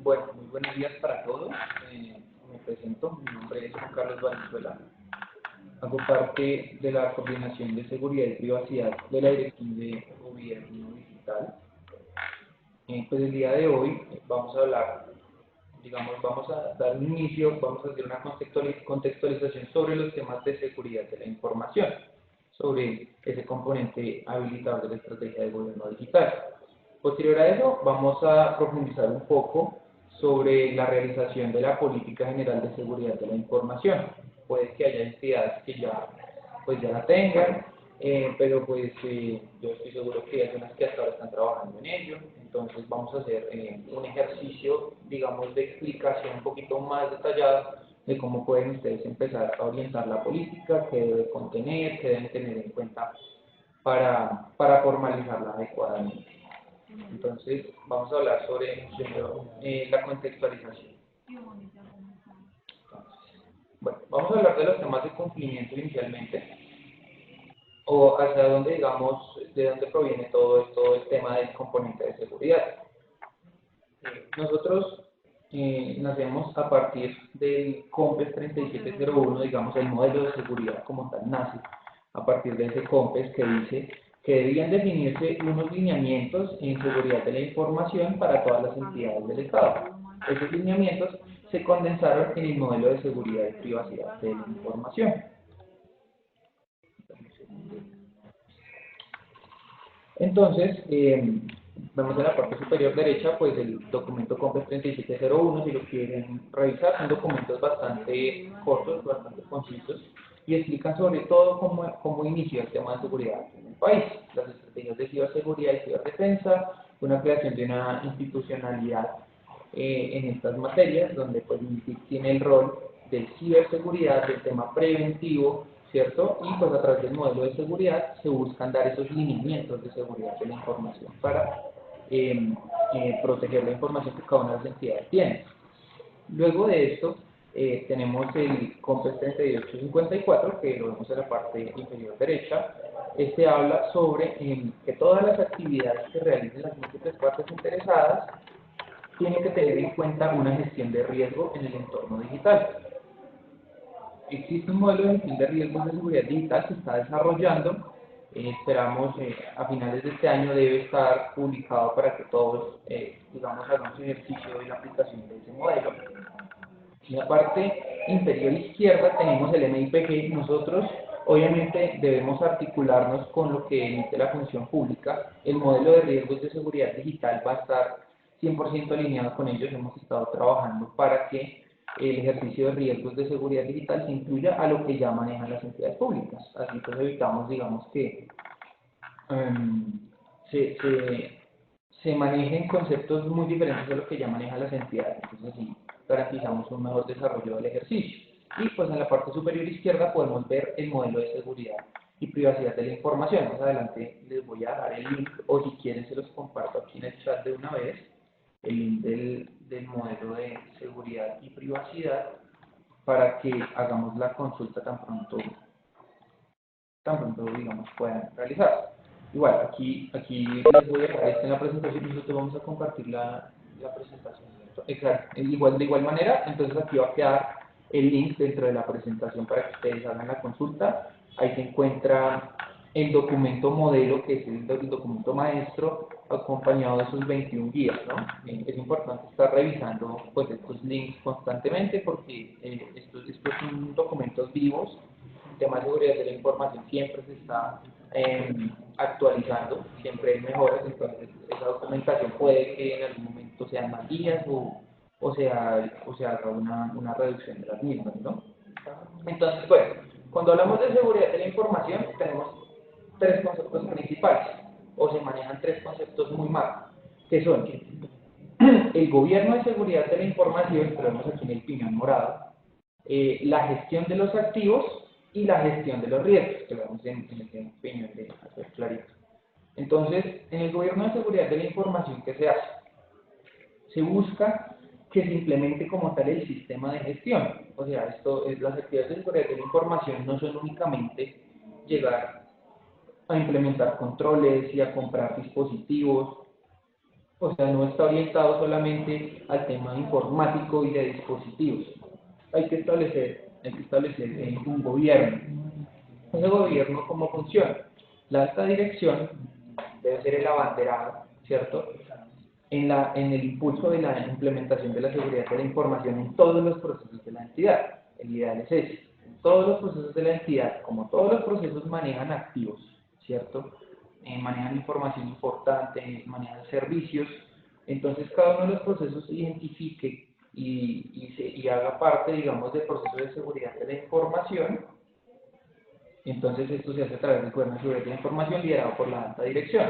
Bueno, muy buenos días para todos. Me presento, mi nombre es Juan Carlos Valenzuela. Hago parte de la Coordinación de Seguridad y Privacidad de la Dirección de Gobierno Digital. Pues el día de hoy vamos a hablar, vamos a dar un inicio, vamos a hacer una contextualización sobre los temas de seguridad de la información, sobre ese componente habilitador de la estrategia de gobierno digital. Posterior a eso, vamos a profundizar un poco sobre la realización de la Política General de Seguridad de la Información. Puede que haya entidades que ya la tengan, pero yo estoy seguro que hay algunas que hasta ahora están trabajando en ello. Entonces vamos a hacer un ejercicio, digamos, de explicación un poquito más detallado de cómo pueden ustedes empezar a orientar la política, qué debe contener, qué deben tener en cuenta para formalizarla adecuadamente. Entonces, vamos a hablar sobre la contextualización. Bueno, vamos a hablar de los temas de cumplimiento inicialmente, o hacia dónde, digamos, de dónde proviene todo el tema del componente de seguridad. Nosotros nacemos a partir del COMPES 3701, digamos, el modelo de seguridad como tal nace a partir de ese COMPES que dice que debían definirse unos lineamientos en seguridad de la información para todas las entidades del Estado. Esos lineamientos se condensaron en el modelo de seguridad y privacidad de la información. Entonces, vemos en la parte superior derecha, pues el documento COMPES 3701, si lo quieren revisar, son documentos bastante cortos, bastante concisos, y explican sobre todo cómo inició el tema de seguridad en el país, las estrategias de ciberseguridad y ciberdefensa, una creación de una institucionalidad en estas materias, donde pues MINTIC tiene el rol de ciberseguridad, del tema preventivo, ¿cierto? Y pues a través del modelo de seguridad se buscan dar esos lineamientos de seguridad de la información para proteger la información que cada una de las entidades tiene. Luego de esto, tenemos el COMPES 3854, que lo vemos en la parte inferior derecha. Este habla sobre que todas las actividades que realicen las múltiples partes interesadas tienen que tener en cuenta una gestión de riesgo en el entorno digital. Existe un modelo de gestión de riesgos de seguridad digital que se está desarrollando. Esperamos a finales de este año debe estar publicado para que todos, hagamos ejercicio de la aplicación de ese modelo. En la parte inferior izquierda tenemos el MIPG. Nosotros obviamente debemos articularnos con lo que emite la función pública. El modelo de riesgos de seguridad digital va a estar 100% alineado con ellos. Hemos estado trabajando para que el ejercicio de riesgos de seguridad digital se incluya a lo que ya manejan las entidades públicas. Así pues evitamos, digamos, que se manejen conceptos muy diferentes de lo que ya manejan las entidades. Entonces así garantizamos un mejor desarrollo del ejercicio. Y pues en la parte superior izquierda podemos ver el modelo de seguridad y privacidad de la información. Más adelante les voy a dar el link, o si quieren se los comparto aquí en el chat de una vez, el link del modelo de seguridad y privacidad para que hagamos la consulta tan pronto digamos, puedan realizar. Igual, aquí les voy a dejar en la presentación y nosotros vamos a compartir la presentación. Exacto. De igual manera, entonces aquí va a quedar el link dentro de la presentación para que ustedes hagan la consulta. Ahí se encuentra el documento modelo, que es el documento maestro, acompañado de esos 21 guías, ¿no? Es importante estar revisando pues, estos links constantemente porque estos son documentos vivos. El tema de seguridad de la información siempre se está actualizando, siempre hay mejoras, entonces esa documentación puede que en algún momento sean más guías o se haga una reducción de las mismas, ¿no? Entonces, bueno, cuando hablamos de seguridad de la información, tenemos tres conceptos principales, o se manejan tres conceptos muy macro, que son el gobierno de seguridad de la información, que lo vemos aquí en el piñón morado, la gestión de los activos y la gestión de los riesgos, que lo vemos en el piñón de azul clarito. Entonces, en el gobierno de seguridad de la información, ¿qué se hace? Se busca que se implemente como tal el sistema de gestión. O sea, las actividades de seguridad de la información no son únicamente llegar a implementar controles y a comprar dispositivos. O sea, no está orientado solamente al tema informático y de dispositivos. Hay que establecer un gobierno. Ese gobierno, ¿cómo funciona? La alta dirección debe ser el abanderado, ¿cierto? En el impulso de la implementación de la seguridad de la información en todos los procesos de la entidad. El ideal es ese. En todos los procesos de la entidad, como todos los procesos manejan activos, ¿cierto? Manejan información importante, manejan servicios, entonces cada uno de los procesos se identifique y haga parte, digamos, del proceso de seguridad de la información. Entonces esto se hace a través del Gobierno de Seguridad de la Información liderado por la alta dirección.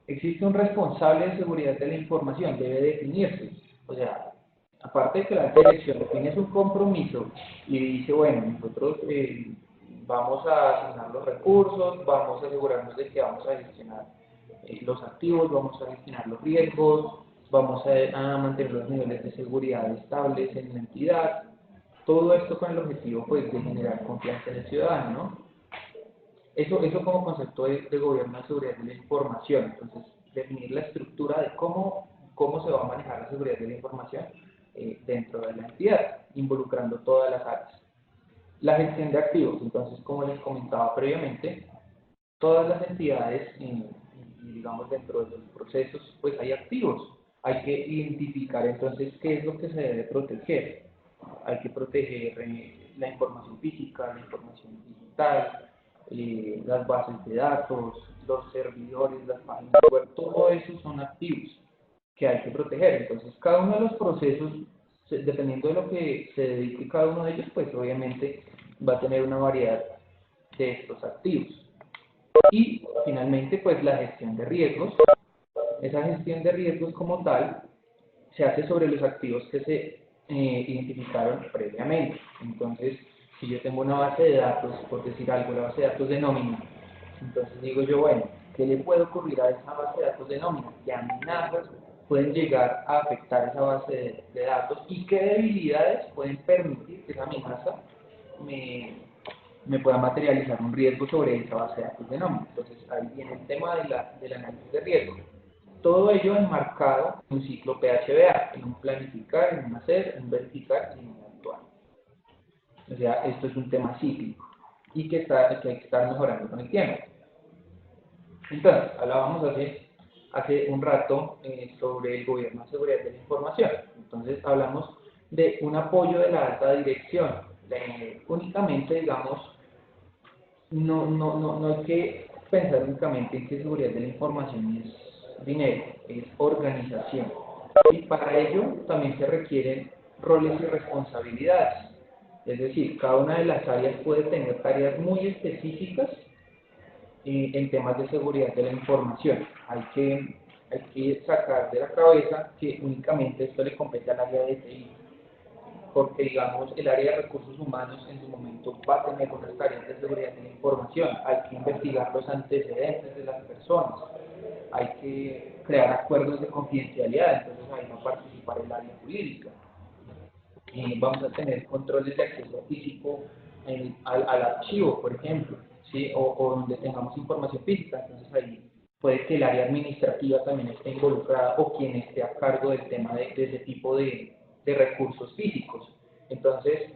Existe un responsable de seguridad de la información, debe definirse. O sea, aparte de que la alta dirección define su compromiso y dice, bueno, nosotros vamos a asignar los recursos, vamos a asegurarnos de que vamos a gestionar los activos, vamos a gestionar los riesgos, vamos a mantener los niveles de seguridad estables en la entidad. Todo esto con el objetivo pues, de generar confianza en el ciudadano, ¿no? Eso como concepto de gobierno de seguridad de la información. Entonces, definir la estructura de cómo se va a manejar la seguridad de la información dentro de la entidad, involucrando todas las áreas. La gestión de activos. Entonces, como les comentaba previamente, todas las entidades, digamos, dentro de los procesos, pues hay activos. Hay que identificar entonces qué es lo que se debe proteger. Hay que proteger la información física, la información digital, las bases de datos, los servidores, las páginas web, todo eso son activos que hay que proteger. Entonces, cada uno de los procesos, dependiendo de lo que se dedique cada uno de ellos, pues obviamente va a tener una variedad de estos activos. Y finalmente, pues la gestión de riesgos. Esa gestión de riesgos como tal se hace sobre los activos que se identificaron previamente. Entonces, si yo tengo una base de datos, por decir algo, la base de datos de nómina, entonces digo yo, bueno, ¿qué le puede ocurrir a esa base de datos de nómina? ¿Qué amenazas pueden llegar a afectar esa base de datos? ¿Y qué debilidades pueden permitir que esa amenaza me pueda materializar un riesgo sobre esa base de datos de nómina? Entonces, ahí viene el tema del análisis de riesgo. Todo ello enmarcado en un ciclo PHBA, en un planificar, en un hacer, en un verificar y en un actuar. O sea, esto es un tema cíclico y que hay que estar mejorando con el tiempo. Entonces, hablábamos hace un rato sobre el gobierno de seguridad de la información. Entonces, hablamos de un apoyo de la alta dirección. Únicamente, digamos, no hay que pensar únicamente en que seguridad de la información es dinero, es organización. Y para ello también se requieren roles y responsabilidades. Es decir, cada una de las áreas puede tener tareas muy específicas en temas de seguridad de la información. Hay que sacar de la cabeza que únicamente esto le compete al área de TI, porque digamos el área de recursos humanos en su momento va a tener unas tareas de seguridad de la información, hay que investigar los antecedentes de las personas, hay que crear acuerdos de confidencialidad, entonces ahí va a participar el área jurídica. Vamos a tener controles de acceso físico al archivo, por ejemplo, ¿sí? o donde tengamos información física, entonces ahí puede que el área administrativa también esté involucrada o quien esté a cargo del tema de ese tipo de recursos físicos. Entonces,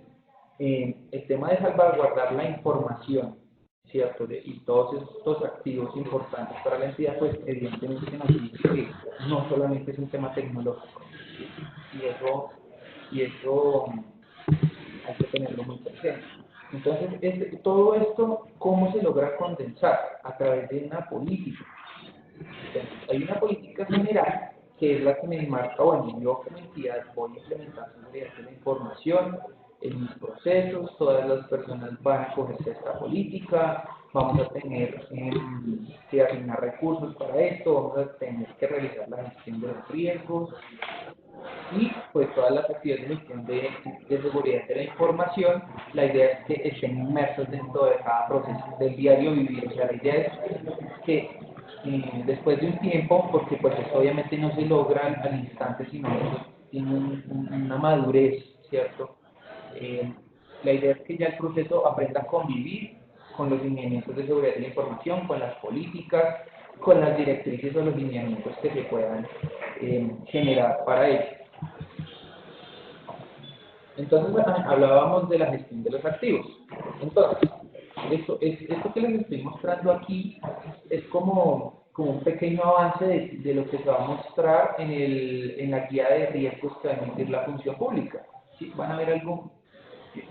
el tema de salvaguardar la información, ¿cierto? Y todos estos activos importantes para la entidad, pues evidentemente nos dice que no solamente es un tema tecnológico, ¿sí? y eso hay que tenerlo muy presente. Entonces, todo esto, ¿cómo se logra condensar? A través de una política. Entonces, hay una política general que es la que me enmarca, bueno, yo como entidad voy a implementar seguridad de la información en mis procesos, todas las personas van a acogerse a esta política, vamos a tener que asignar recursos para esto, vamos a tener que realizar la gestión de los riesgos, y pues todas las actividades de gestión de seguridad de la información, la idea es que estén inmersos dentro de cada proceso del diario vivir. O sea, la idea es que después de un tiempo, porque pues esto obviamente no se logra al instante, sino tiene una madurez, ¿cierto? La idea es que ya el proceso aprenda a convivir con los lineamientos de seguridad de la información, con las políticas, con las directrices o los lineamientos que se puedan generar para ello. Entonces, hablábamos de la gestión de los activos. Entonces, esto que les estoy mostrando aquí es como un pequeño avance de lo que se va a mostrar en la guía de riesgos que va a emitir la función pública. ¿Sí? Van a ver algo.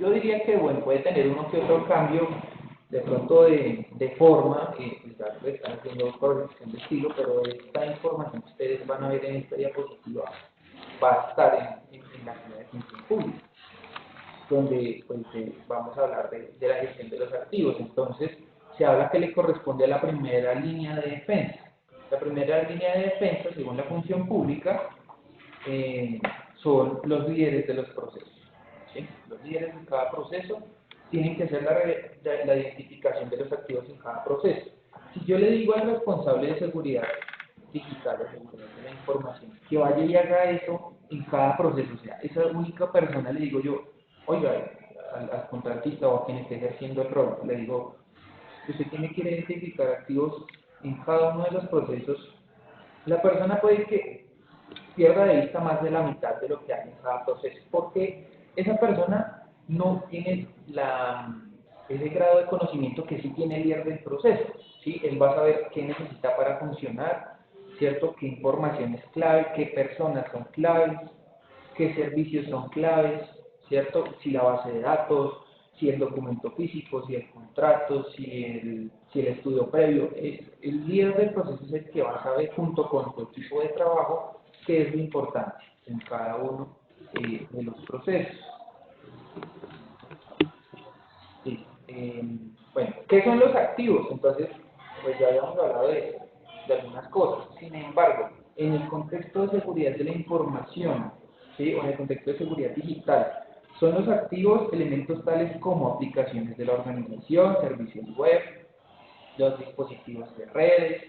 Yo diría que, bueno, puede tener uno que otro cambio, de pronto de forma, quizás le están haciendo corrección de estilo, pero esta información que ustedes van a ver en esta diapositiva va a estar en la guía de función pública, donde pues, vamos a hablar de la gestión de los activos. Entonces, se habla que le corresponde a la primera línea de defensa. La primera línea de defensa, según la función pública, son los líderes de los procesos. ¿Sí? Los líderes de cada proceso tienen que hacer la identificación de los activos en cada proceso. Si yo le digo al responsable de seguridad digital, de seguridad de la información, que vaya y haga eso en cada proceso, o sea, esa única persona le digo yo, oiga, al contratista o a quien esté ejerciendo el rol, le digo, usted tiene que identificar activos en cada uno de los procesos. La persona puede que pierda de vista más de la mitad de lo que hay en cada proceso, porque esa persona no tiene ese grado de conocimiento que sí tiene el líder del proceso, ¿sí? Él va a saber qué necesita para funcionar, ¿cierto? Qué información es clave, qué personas son claves, qué servicios son claves, ¿cierto? Si la base de datos, si el documento físico, si el contrato, si el estudio previo. El líder del proceso es el que va a saber, junto con su equipo de trabajo, qué es lo importante en cada uno de los procesos. Sí. Bueno, ¿qué son los activos? Entonces, pues ya habíamos hablado de algunas cosas. Sin embargo, en el contexto de seguridad de la información, ¿sí? O en el contexto de seguridad digital, son los activos elementos tales como aplicaciones de la organización, servicios web, los dispositivos de redes,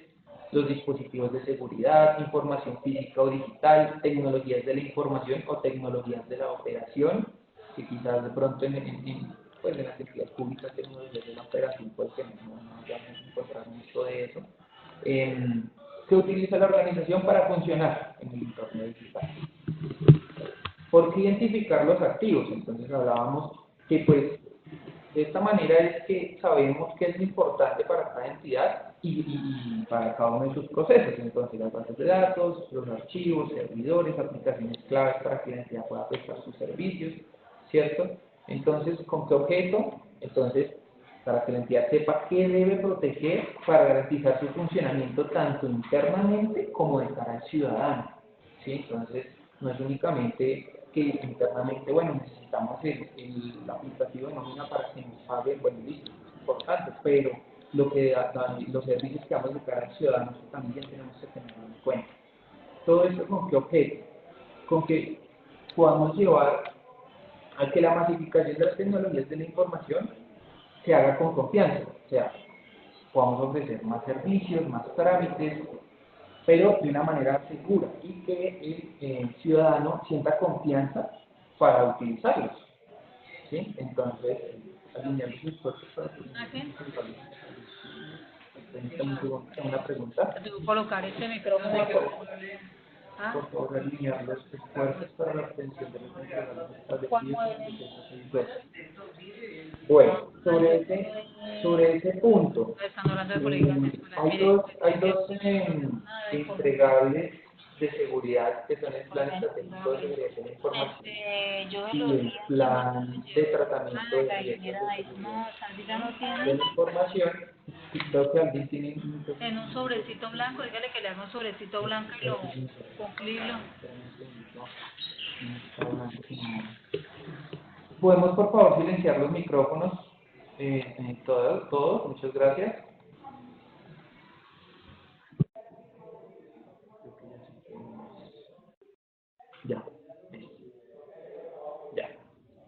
los dispositivos de seguridad, información física o digital, tecnologías de la información o tecnologías de la operación, que quizás de pronto pues en las entidades públicas tecnologías de la operación, pues que no vamos a encontrar mucho de eso, que utiliza la organización para funcionar en el entorno digital. ¿Por qué identificar los activos? Entonces hablábamos que pues de esta manera es que sabemos qué es lo importante para cada entidad y para cada uno de sus procesos. Entonces, las bases de datos, los archivos, servidores, aplicaciones claves para que la entidad pueda prestar sus servicios, ¿cierto? Entonces, ¿con qué objeto? Entonces, para que la entidad sepa qué debe proteger para garantizar su funcionamiento tanto internamente como de cara al ciudadano, ¿sí? Entonces, no es únicamente que internamente, bueno, necesitamos el aplicativo de nómina para que nos pague, bueno, listo, es importante, pero lo que los servicios que vamos a dar al ciudadano también tenemos que tenerlo en cuenta. Todo esto con qué objeto, con que podamos llevar a que la masificación de las tecnologías de la información se haga con confianza, o sea, podamos ofrecer más servicios, más trámites, pero de una manera segura y que el ciudadano sienta confianza para utilizarlos, ¿sí? Entonces, alinear los esfuerzos para que una pregunta. Colocar este micrófono. Por favor, alinear los esfuerzos para la obtención de los empleados establecidos en el proceso 6.2. Bueno, sobre ese punto, hay dos entregables de seguridad que son el plan estratégico de seguridad de la información y el plan de tratamiento de riesgos de seguridad de la información. Y creo que alguien tiene en un sobrecito blanco, dígale que le haga un sobrecito blanco y lo concluyo. ¿Podemos por favor silenciar los micrófonos? Todos, muchas gracias. Ya.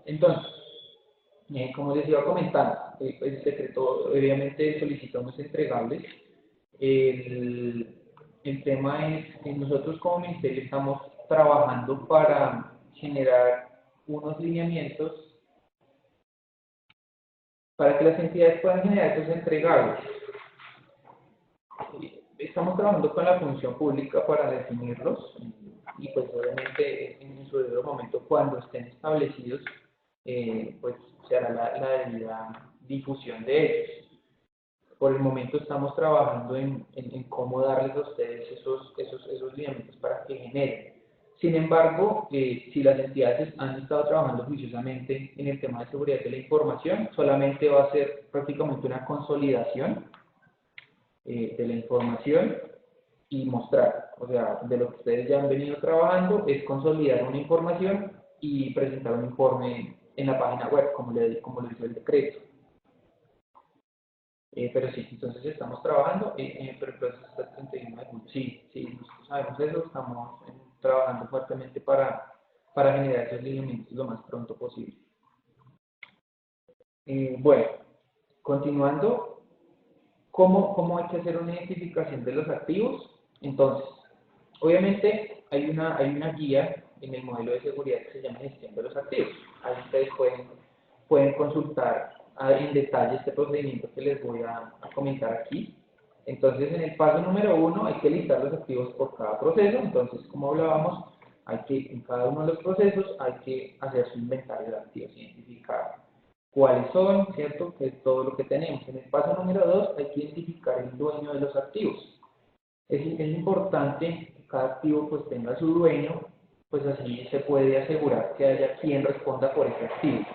Entonces, como les iba comentando, el secreto obviamente solicita unos entregables. El tema es que nosotros como ministerio estamos trabajando para generar unos lineamientos para que las entidades puedan generar esos entregables. Estamos trabajando con la función pública para definirlos y pues obviamente en su debido momento cuando estén establecidos pues se hará la debida difusión de ellos. Por el momento estamos trabajando en cómo darles a ustedes esos lineamientos para que generen. Sin embargo, si las entidades han estado trabajando juiciosamente en el tema de seguridad de la información, solamente va a ser prácticamente una consolidación de la información y mostrar. O sea, de lo que ustedes ya han venido trabajando es consolidar una información y presentar un informe en la página web, como lo hizo el decreto. Pero sí, entonces estamos trabajando, pero pues hasta el 31 de julio. Sí, nosotros sabemos eso, estamos trabajando fuertemente para generar esos lineamientos lo más pronto posible. Bueno, continuando, ¿cómo hay que hacer una identificación de los activos? Entonces, obviamente hay una guía en el modelo de seguridad que se llama gestión de los activos. Ahí ustedes pueden consultar en detalle este procedimiento que les voy a comentar aquí. Entonces, en el paso número 1 hay que listar los activos por cada proceso. Entonces, como hablábamos, en cada uno de los procesos hay que hacer su inventario de activos, identificar cuáles son, ¿cierto? Que es todo lo que tenemos. En el paso número 2 hay que identificar el dueño de los activos. Es importante que cada activo pues tenga su dueño, pues así se puede asegurar que haya quien responda por ese activo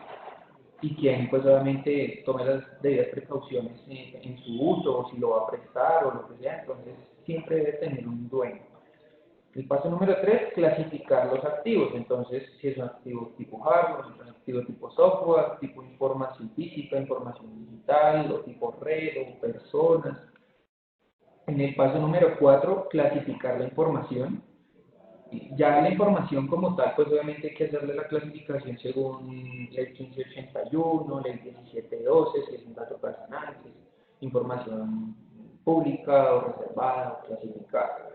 y quien pues obviamente tome las debidas precauciones en su uso, o si lo va a prestar o lo que sea. Entonces siempre debe tener un dueño. El paso número 3, clasificar los activos. Entonces, si es un activo tipo hardware, si es un activo tipo software, tipo información física, información digital, o tipo red, o personas. En el paso número 4, clasificar la información. Ya la información como tal, pues obviamente hay que hacerle la clasificación según ley 1581, ley 1712, si es un dato personal, si es información pública o reservada o clasificada.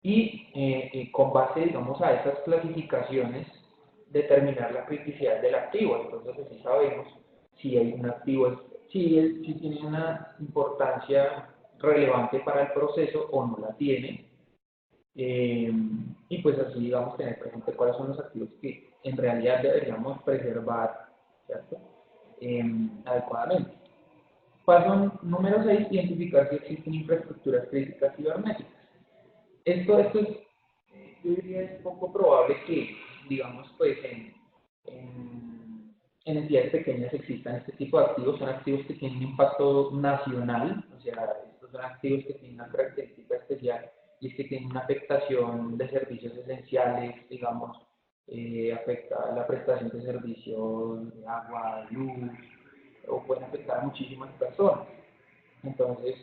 Y con base, digamos, a esas clasificaciones, determinar la criticidad del activo. Entonces, así sabemos si hay un activo, si tiene una importancia relevante para el proceso o no la tiene. Y pues así, digamos, tener presente cuáles son los activos que en realidad deberíamos preservar, ¿cierto? Adecuadamente. Paso número 6, identificar si existen infraestructuras críticas cibernéticas. Esto es, yo diría, es poco probable que, digamos, pues en entidades pequeñas existan este tipo de activos. Son activos que tienen un impacto nacional, o sea, estos son activos que tienen una característica especial y es que tienen una afectación de servicios esenciales, digamos, afecta la prestación de servicios de agua, luz, o pueden afectar a muchísimas personas. Entonces,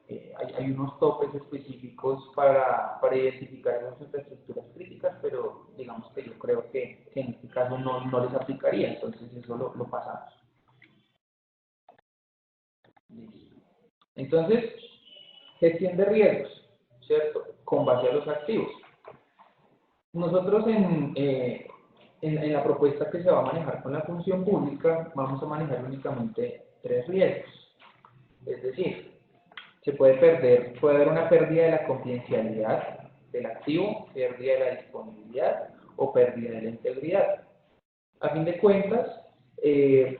hay unos topes específicos para identificar esas infraestructuras críticas, pero digamos que yo creo que en este caso no les aplicaría, entonces eso lo pasamos. Listo. Entonces, gestión de riesgos, ¿cierto? Con base a los activos. Nosotros en la propuesta que se va a manejar con la función pública, vamos a manejar únicamente 3 riesgos. Es decir, puede haber una pérdida de la confidencialidad del activo, pérdida de la disponibilidad o pérdida de la integridad. A fin de cuentas,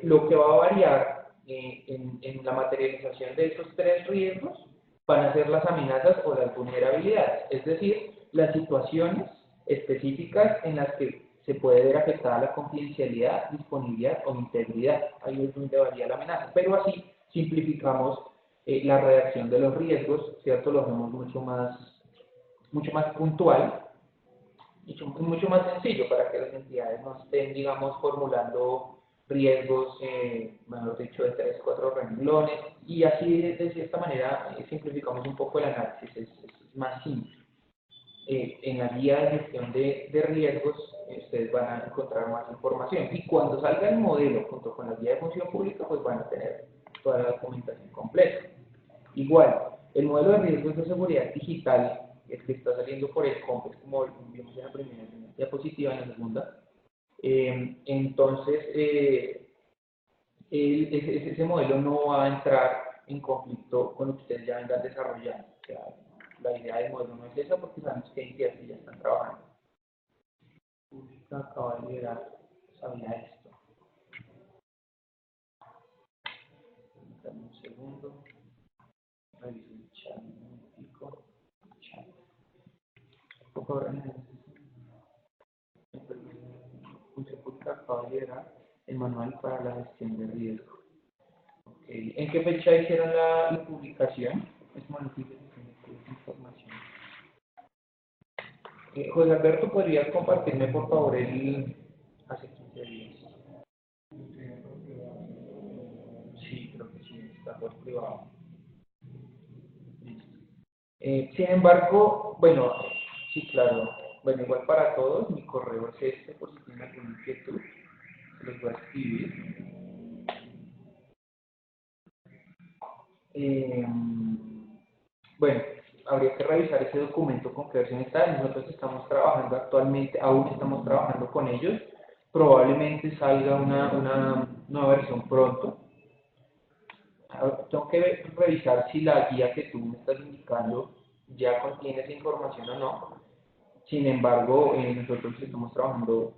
lo que va a variar en la materialización de estos 3 riesgos van a ser las amenazas o las vulnerabilidades, es decir, las situaciones específicas en las que se puede ver afectada la confidencialidad, disponibilidad o integridad. Ahí es donde varía la amenaza, pero así simplificamos la redacción de los riesgos, ¿cierto? Lo hacemos mucho más puntual, mucho más sencillo para que las entidades no estén, digamos, formulando riesgos, mejor dicho, de 3, 4 renglones, y así de cierta manera simplificamos un poco el análisis, es más simple. En la guía de gestión de riesgos ustedes van a encontrar más información, y cuando salga el modelo junto con la guía de función pública, pues van a tener toda la documentación completa. Igual, el modelo de riesgos de seguridad digital el que está saliendo por el COMPES, como vimos en la primera diapositiva, en la segunda. Entonces, ese modelo no va a entrar en conflicto con lo que ustedes ya vengan desarrollando. O sea, la idea del modelo no es esa porque sabemos que hay entidades que ya están trabajando. Pública acaba de liberar, sabía esto. Dame un segundo. Reviso el chat un momentico. Chat. Por favor, Función Pública acaba de liberar el manual para la gestión de riesgo. Okay. ¿En qué fecha hicieron la publicación? Es manual de información. José Alberto, ¿podrías compartirme por favor el hace 15 días? Sí, creo que sí, está por privado. Listo. Sin embargo, bueno, sí, claro. Bueno, igual para todos, mi correo es este, por si tienen alguna inquietud, se los voy a escribir. Bueno, habría que revisar ese documento con qué versión está. Nosotros estamos trabajando actualmente, aún estamos trabajando con ellos. Probablemente salga una nueva versión pronto. Tengo que revisar si la guía que tú me estás indicando ya contiene esa información o no. Sin embargo, nosotros estamos trabajando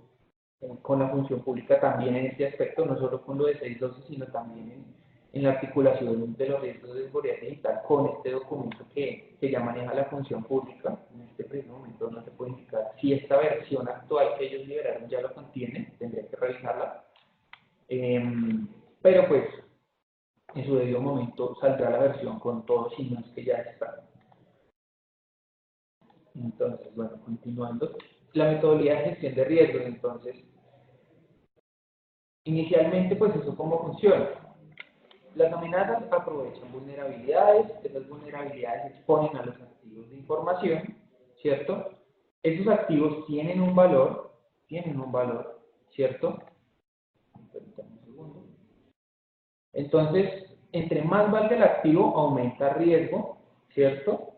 con la función pública también en este aspecto, no solo con lo de 612, sino también en la articulación de los riesgos de seguridad digital con este documento que ya maneja la función pública. En este preciso momento no se puede indicar si esta versión actual que ellos liberaron ya lo contiene, tendría que revisarla. Pero pues en su debido momento saldrá la versión con todos y no es que ya está. Entonces, bueno, continuando. La metodología de gestión de riesgos, entonces, inicialmente, pues eso cómo funciona. Las amenazas aprovechan vulnerabilidades, esas vulnerabilidades exponen a los activos de información, ¿cierto? Esos activos tienen un valor, ¿cierto? Permítame un segundo. Entonces, entre más valga el activo, aumenta el riesgo, ¿cierto?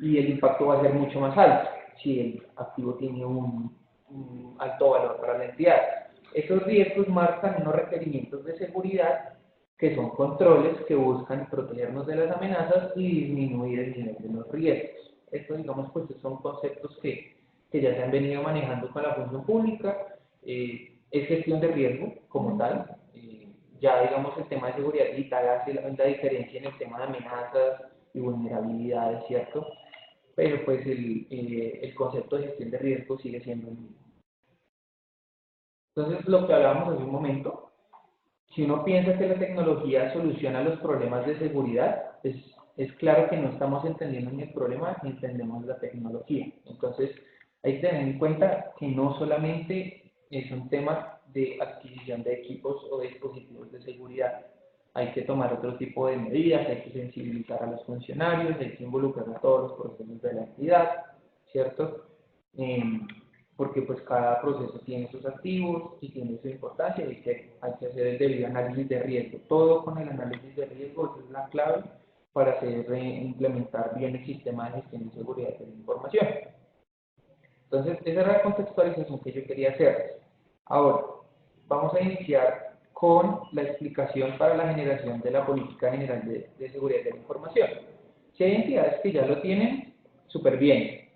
Y el impacto va a ser mucho más alto si el activo tiene un alto valor para la entidad. Esos riesgos marcan unos requerimientos de seguridad que son controles que buscan protegernos de las amenazas y disminuir el nivel de los riesgos. Estos, digamos, pues son conceptos que ya se han venido manejando con la función pública. Es gestión de riesgo como tal. Ya, digamos, el tema de seguridad digital hace la diferencia en el tema de amenazas y vulnerabilidades, ¿cierto? Pero pues el concepto de gestión de riesgo sigue siendo el mismo. Entonces, lo que hablábamos hace un momento, si uno piensa que la tecnología soluciona los problemas de seguridad, es claro que no estamos entendiendo ni el problema ni entendemos la tecnología. Entonces, hay que tener en cuenta que no solamente es un tema de adquisición de equipos o de dispositivos de seguridad. Hay que tomar otro tipo de medidas, hay que sensibilizar a los funcionarios, hay que involucrar a todos los procesos de la entidad, ¿cierto? Porque pues cada proceso tiene sus activos y tiene su importancia y que hay que hacer el debido análisis de riesgo. Todo con el análisis de riesgo, esa es la clave para hacer implementar bien el sistema de gestión y seguridad de la información. Entonces, esa era la contextualización que yo quería hacer. Ahora, vamos a iniciar con la explicación para la generación de la política general de seguridad de la información. Si hay entidades que ya lo tienen, súper bien.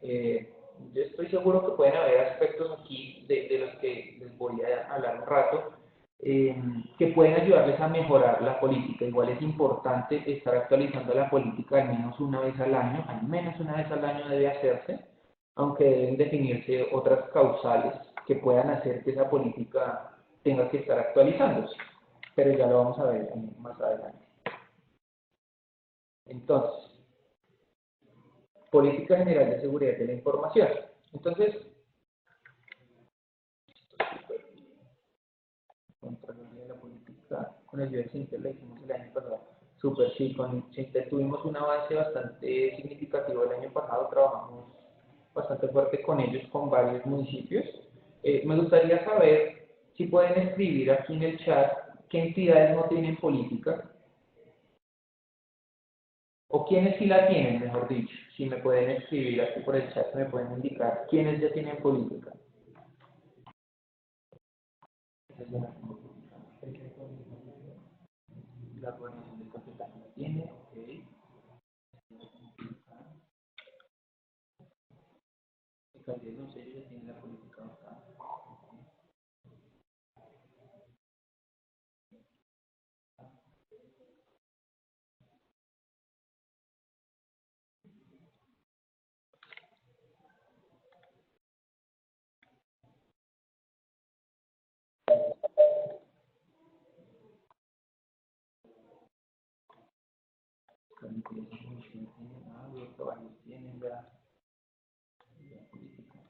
Yo estoy seguro que pueden haber aspectos aquí de los que les voy a hablar un rato, que pueden ayudarles a mejorar la política. Igual es importante estar actualizando la política al menos una vez al año debe hacerse, aunque deben definirse otras causales que puedan hacer que esa política tenga que estar actualizándose, pero ya lo vamos a ver más adelante. Entonces, Política General de Seguridad de la Información. Entonces, Contraloría de la Política, con el CINTER la hicimos el año pasado. Súper, sí, con CINTER tuvimos un avance bastante significativo el año pasado, trabajamos bastante fuerte con ellos, con varios municipios. Me gustaría saber si pueden escribir aquí en el chat qué entidades no tienen política o o quiénes sí la tienen, mejor dicho. Si me pueden escribir aquí por el chat, me pueden indicar quiénes ya tienen política. La gobernación del capital la tiene, ok. Alcaldía, no sé, ellos ya tienen la política acá. Varios tienen la política.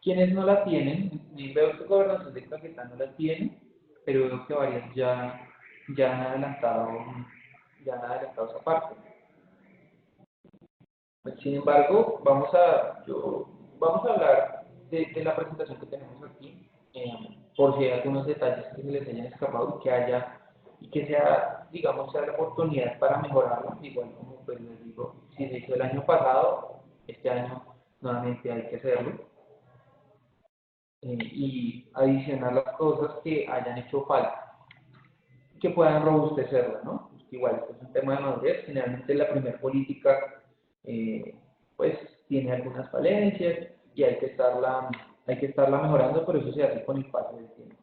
Quienes no la tienen, veo que Gobernación de Caquetá no la tiene, pero veo que varias ya han adelantado esa parte. Sin embargo, vamos a hablar de la presentación que tenemos aquí, por si hay algunos detalles que se les hayan escapado y que sea, digamos, sea la oportunidad para mejorarla, igual como pues les digo, si se hizo el año pasado, este año nuevamente hay que hacerlo, y adicionar las cosas que hayan hecho falta, que puedan robustecerla, ¿no? Igual, esto es un tema de madurez, generalmente la primera política, eh, pues, tiene algunas falencias y hay que estarla mejorando, pero eso se hace con el paso del tiempo.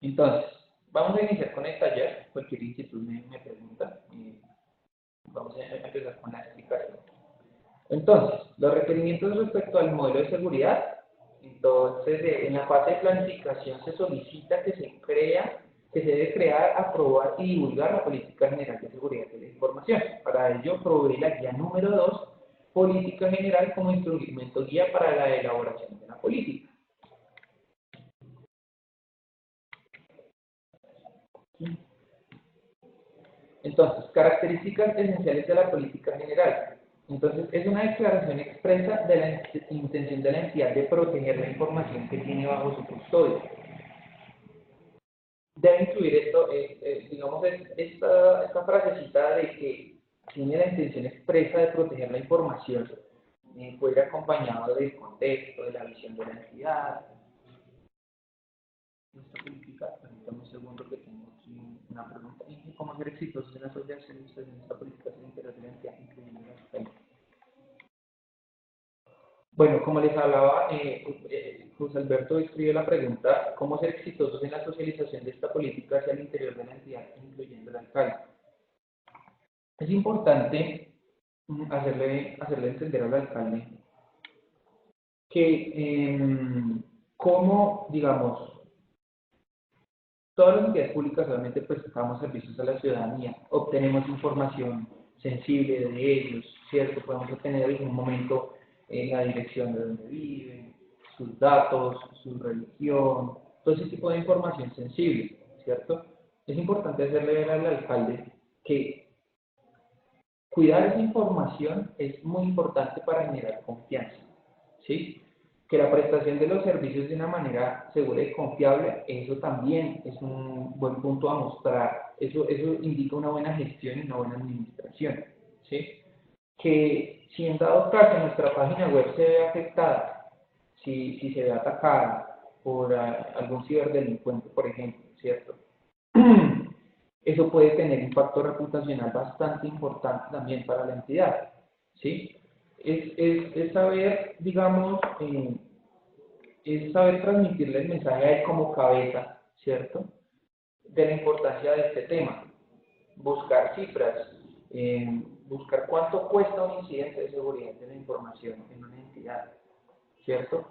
Entonces, vamos a iniciar con el taller, cualquier inquietud me pregunta, vamos a empezar con la explicación. Entonces, los requerimientos respecto al modelo de seguridad. Entonces, en la fase de planificación se solicita que se debe crear, aprobar y divulgar la Política General de Seguridad de la Información. Para ello, provee la guía número 2, Política General como instrumento guía para la elaboración de la política. Entonces, características esenciales de la política general. Entonces, es una declaración expresa de la intención de la entidad de proteger la información que tiene bajo su custodia. Debe incluir esto, digamos, esta frasecita de que tiene la intención expresa de proteger la información, puede ir acompañado del contexto, de la visión de la entidad. Esta política, permítame un segundo que tengo aquí una pregunta. ¿Y cómo ser exitosos en la asociación en esta política sin interés de la entidad, incluyendo la sociedad? Bueno, como les hablaba, José Alberto escribió la pregunta, ¿cómo ser exitosos en la socialización de esta política hacia el interior de la entidad, incluyendo el alcalde? Es importante hacerle entender al alcalde que, como, digamos, todas las entidades públicas solamente prestamos servicios a la ciudadanía, obtenemos información sensible de ellos, ¿cierto? Podemos obtener en algún momento la dirección de donde viven, sus datos, su religión, todo ese tipo de información sensible, ¿cierto? Es importante hacerle ver al alcalde que cuidar esa información es muy importante para generar confianza, ¿sí? Que la prestación de los servicios de una manera segura y confiable, eso también es un buen punto a mostrar. Eso indica una buena gestión y una buena administración, ¿sí? Que si en dado caso nuestra página web se ve afectada, si se ve atacada por algún ciberdelincuente, por ejemplo, ¿cierto? Eso puede tener impacto reputacional bastante importante también para la entidad, ¿sí? Es saber, digamos, es saber transmitirle el mensaje a él como cabeza, ¿cierto? De la importancia de este tema. Buscar cifras, buscar cuánto cuesta un incidente de seguridad de la información en una entidad, ¿cierto?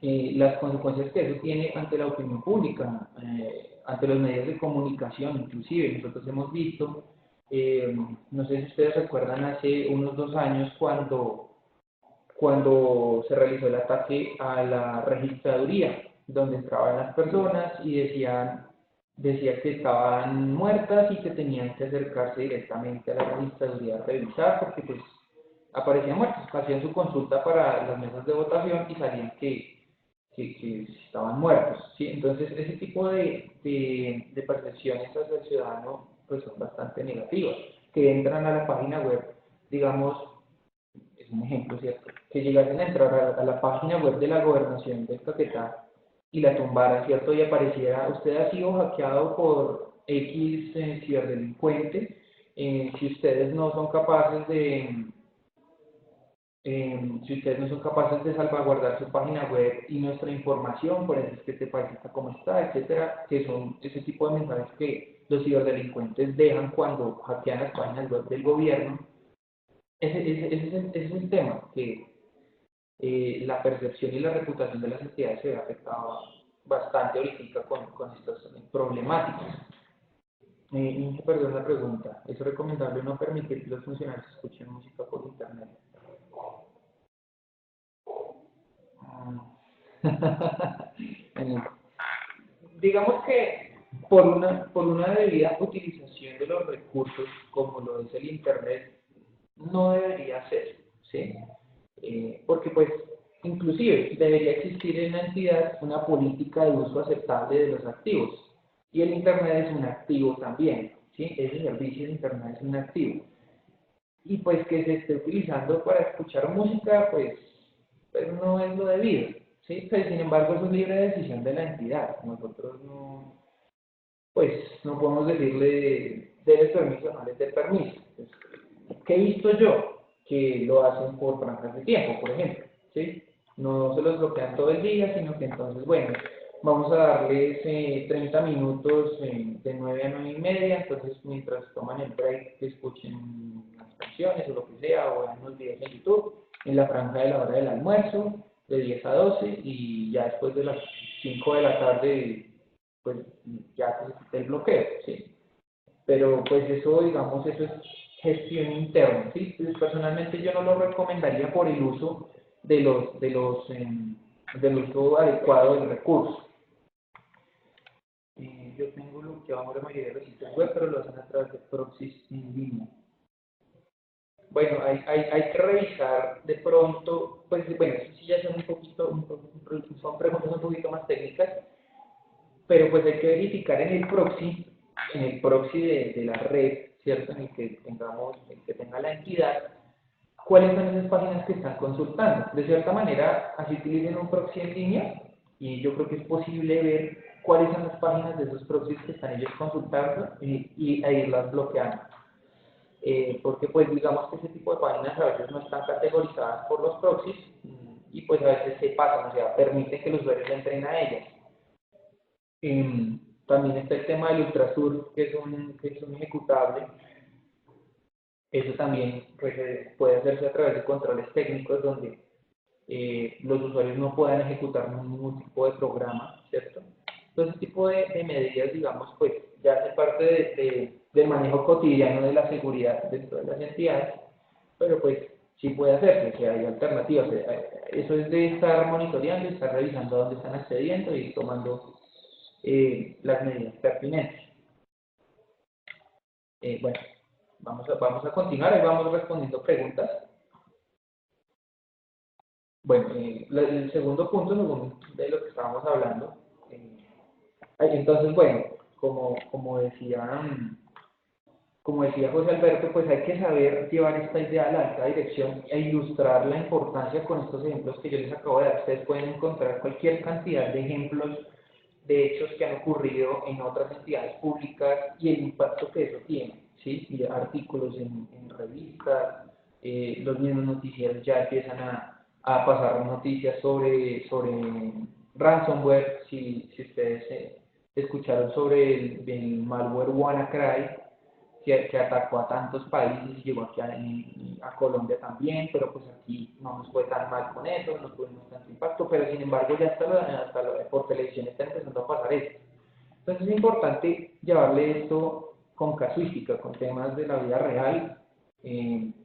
Las consecuencias que eso tiene ante la opinión pública, ante los medios de comunicación, inclusive. Nosotros hemos visto, no sé si ustedes recuerdan hace unos 2 años cuando se realizó el ataque a la registraduría, donde entraban las personas y decían decía que estaban muertas y que tenían que acercarse directamente a la registraduría a revisar porque pues aparecían muertas, hacían su consulta para las mesas de votación y salían que estaban muertos, ¿sí? Entonces ese tipo de percepciones hacia el ciudadano pues son bastante negativas, que entran a la página web, digamos, es un ejemplo, ¿cierto? Que llegasen a entrar a la página web de la gobernación del Caquetá y la tumbaran, ¿cierto? Y apareciera, usted ha sido hackeado por X ciberdelincuente, si ustedes no son capaces si ustedes no son capaces de salvaguardar su página web y nuestra información, por eso es que este país está como está, etcétera, que son ese tipo de mensajes que los ciberdelincuentes dejan cuando hackean las páginas web del gobierno. Ese es el tema, que la percepción y la reputación de las entidades se ve afectada bastante ahorita con estas problemáticas. Inge, perdón la pregunta, ¿es recomendable no permitir que los funcionarios escuchen música por internet? Bueno, digamos que por una debida utilización de los recursos, como lo es el internet, no debería ser, ¿sí? Porque pues inclusive debería existir en la entidad una política de uso aceptable de los activos y el internet es un activo también, ¿sí? Ese servicio de internet es un activo y pues que se esté utilizando para escuchar música pues no es lo debido, ¿sí? Pues, sin embargo eso es libre decisión de la entidad, nosotros pues no podemos decirle debes permiso o no les dé permiso. Pues, ¿qué he visto yo? Que lo hacen por franjas de tiempo, por ejemplo, ¿sí? No se los bloquean todo el día, sino que entonces, bueno, vamos a darles 30 minutos de 9 a 9 y media, entonces mientras toman el break que escuchen las canciones o lo que sea, o vean unos videos en YouTube, en la franja de la hora del almuerzo, de 10 a 12, y ya después de las 5 de la tarde, pues ya se quita el bloqueo, ¿sí? Pero pues eso, digamos, eso es gestión interna, ¿sí? Pues, personalmente yo no lo recomendaría por el uso del uso adecuado del recurso. Yo tengo bloqueado la mayoría de los sitios web, pero lo hacen a través de proxies en línea. Bueno, hay que revisar de pronto, pues bueno, eso sí ya son son preguntas un poquito más técnicas, pero pues hay que verificar en el proxy de la red, ¿cierto? En el que tengamos, el que tenga la entidad, cuáles son esas páginas que están consultando. De cierta manera, así utilicen un proxy en línea, y yo creo que es posible ver cuáles son las páginas de esos proxies que están ellos consultando e irlas bloqueando. Porque pues digamos que ese tipo de páginas a veces no están categorizadas por los proxies y pues a veces se pasan, o sea, permiten que los usuarios entren a ellas. También está el tema del Ultrasur, que es un ejecutable. Eso también pues, puede hacerse a través de controles técnicos donde los usuarios no puedan ejecutar ningún tipo de programa, ¿cierto? Entonces, ese tipo de medidas, digamos, pues ya hace parte del manejo cotidiano de la seguridad dentro de las entidades, pero pues sí puede hacerse, o sea, hay alternativas. Eso es de estar monitoreando, estar revisando a dónde están accediendo y tomando las medidas pertinentes. Bueno, vamos a continuar, ahí vamos respondiendo preguntas. Bueno, el segundo punto, según de lo que estábamos hablando, entonces, bueno, como decía José Alberto, pues hay que saber llevar esta idea a la alta dirección e ilustrar la importancia con estos ejemplos que yo les acabo de dar. Ustedes pueden encontrar cualquier cantidad de ejemplos de hechos que han ocurrido en otras entidades públicas y el impacto que eso tiene, ¿sí? Y artículos en revistas, los mismos noticieros ya empiezan a pasar noticias sobre ransomware, si ustedes escucharon sobre el malware WannaCry, que atacó a tantos países y llegó aquí a Colombia también, pero pues aquí no nos fue tan mal con eso, no tuvimos tanto impacto, pero sin embargo ya por televisión está empezando a pasar esto. Entonces es importante llevarle esto con casuística, con temas de la vida real,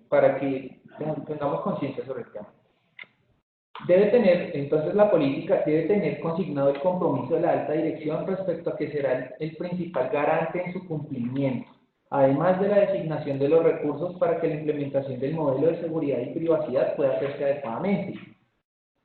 para que tengamos conciencia sobre el tema. Entonces la política debe tener consignado el compromiso de la alta dirección respecto a que será el principal garante en su cumplimiento, además de la designación de los recursos para que la implementación del modelo de seguridad y privacidad pueda hacerse adecuadamente.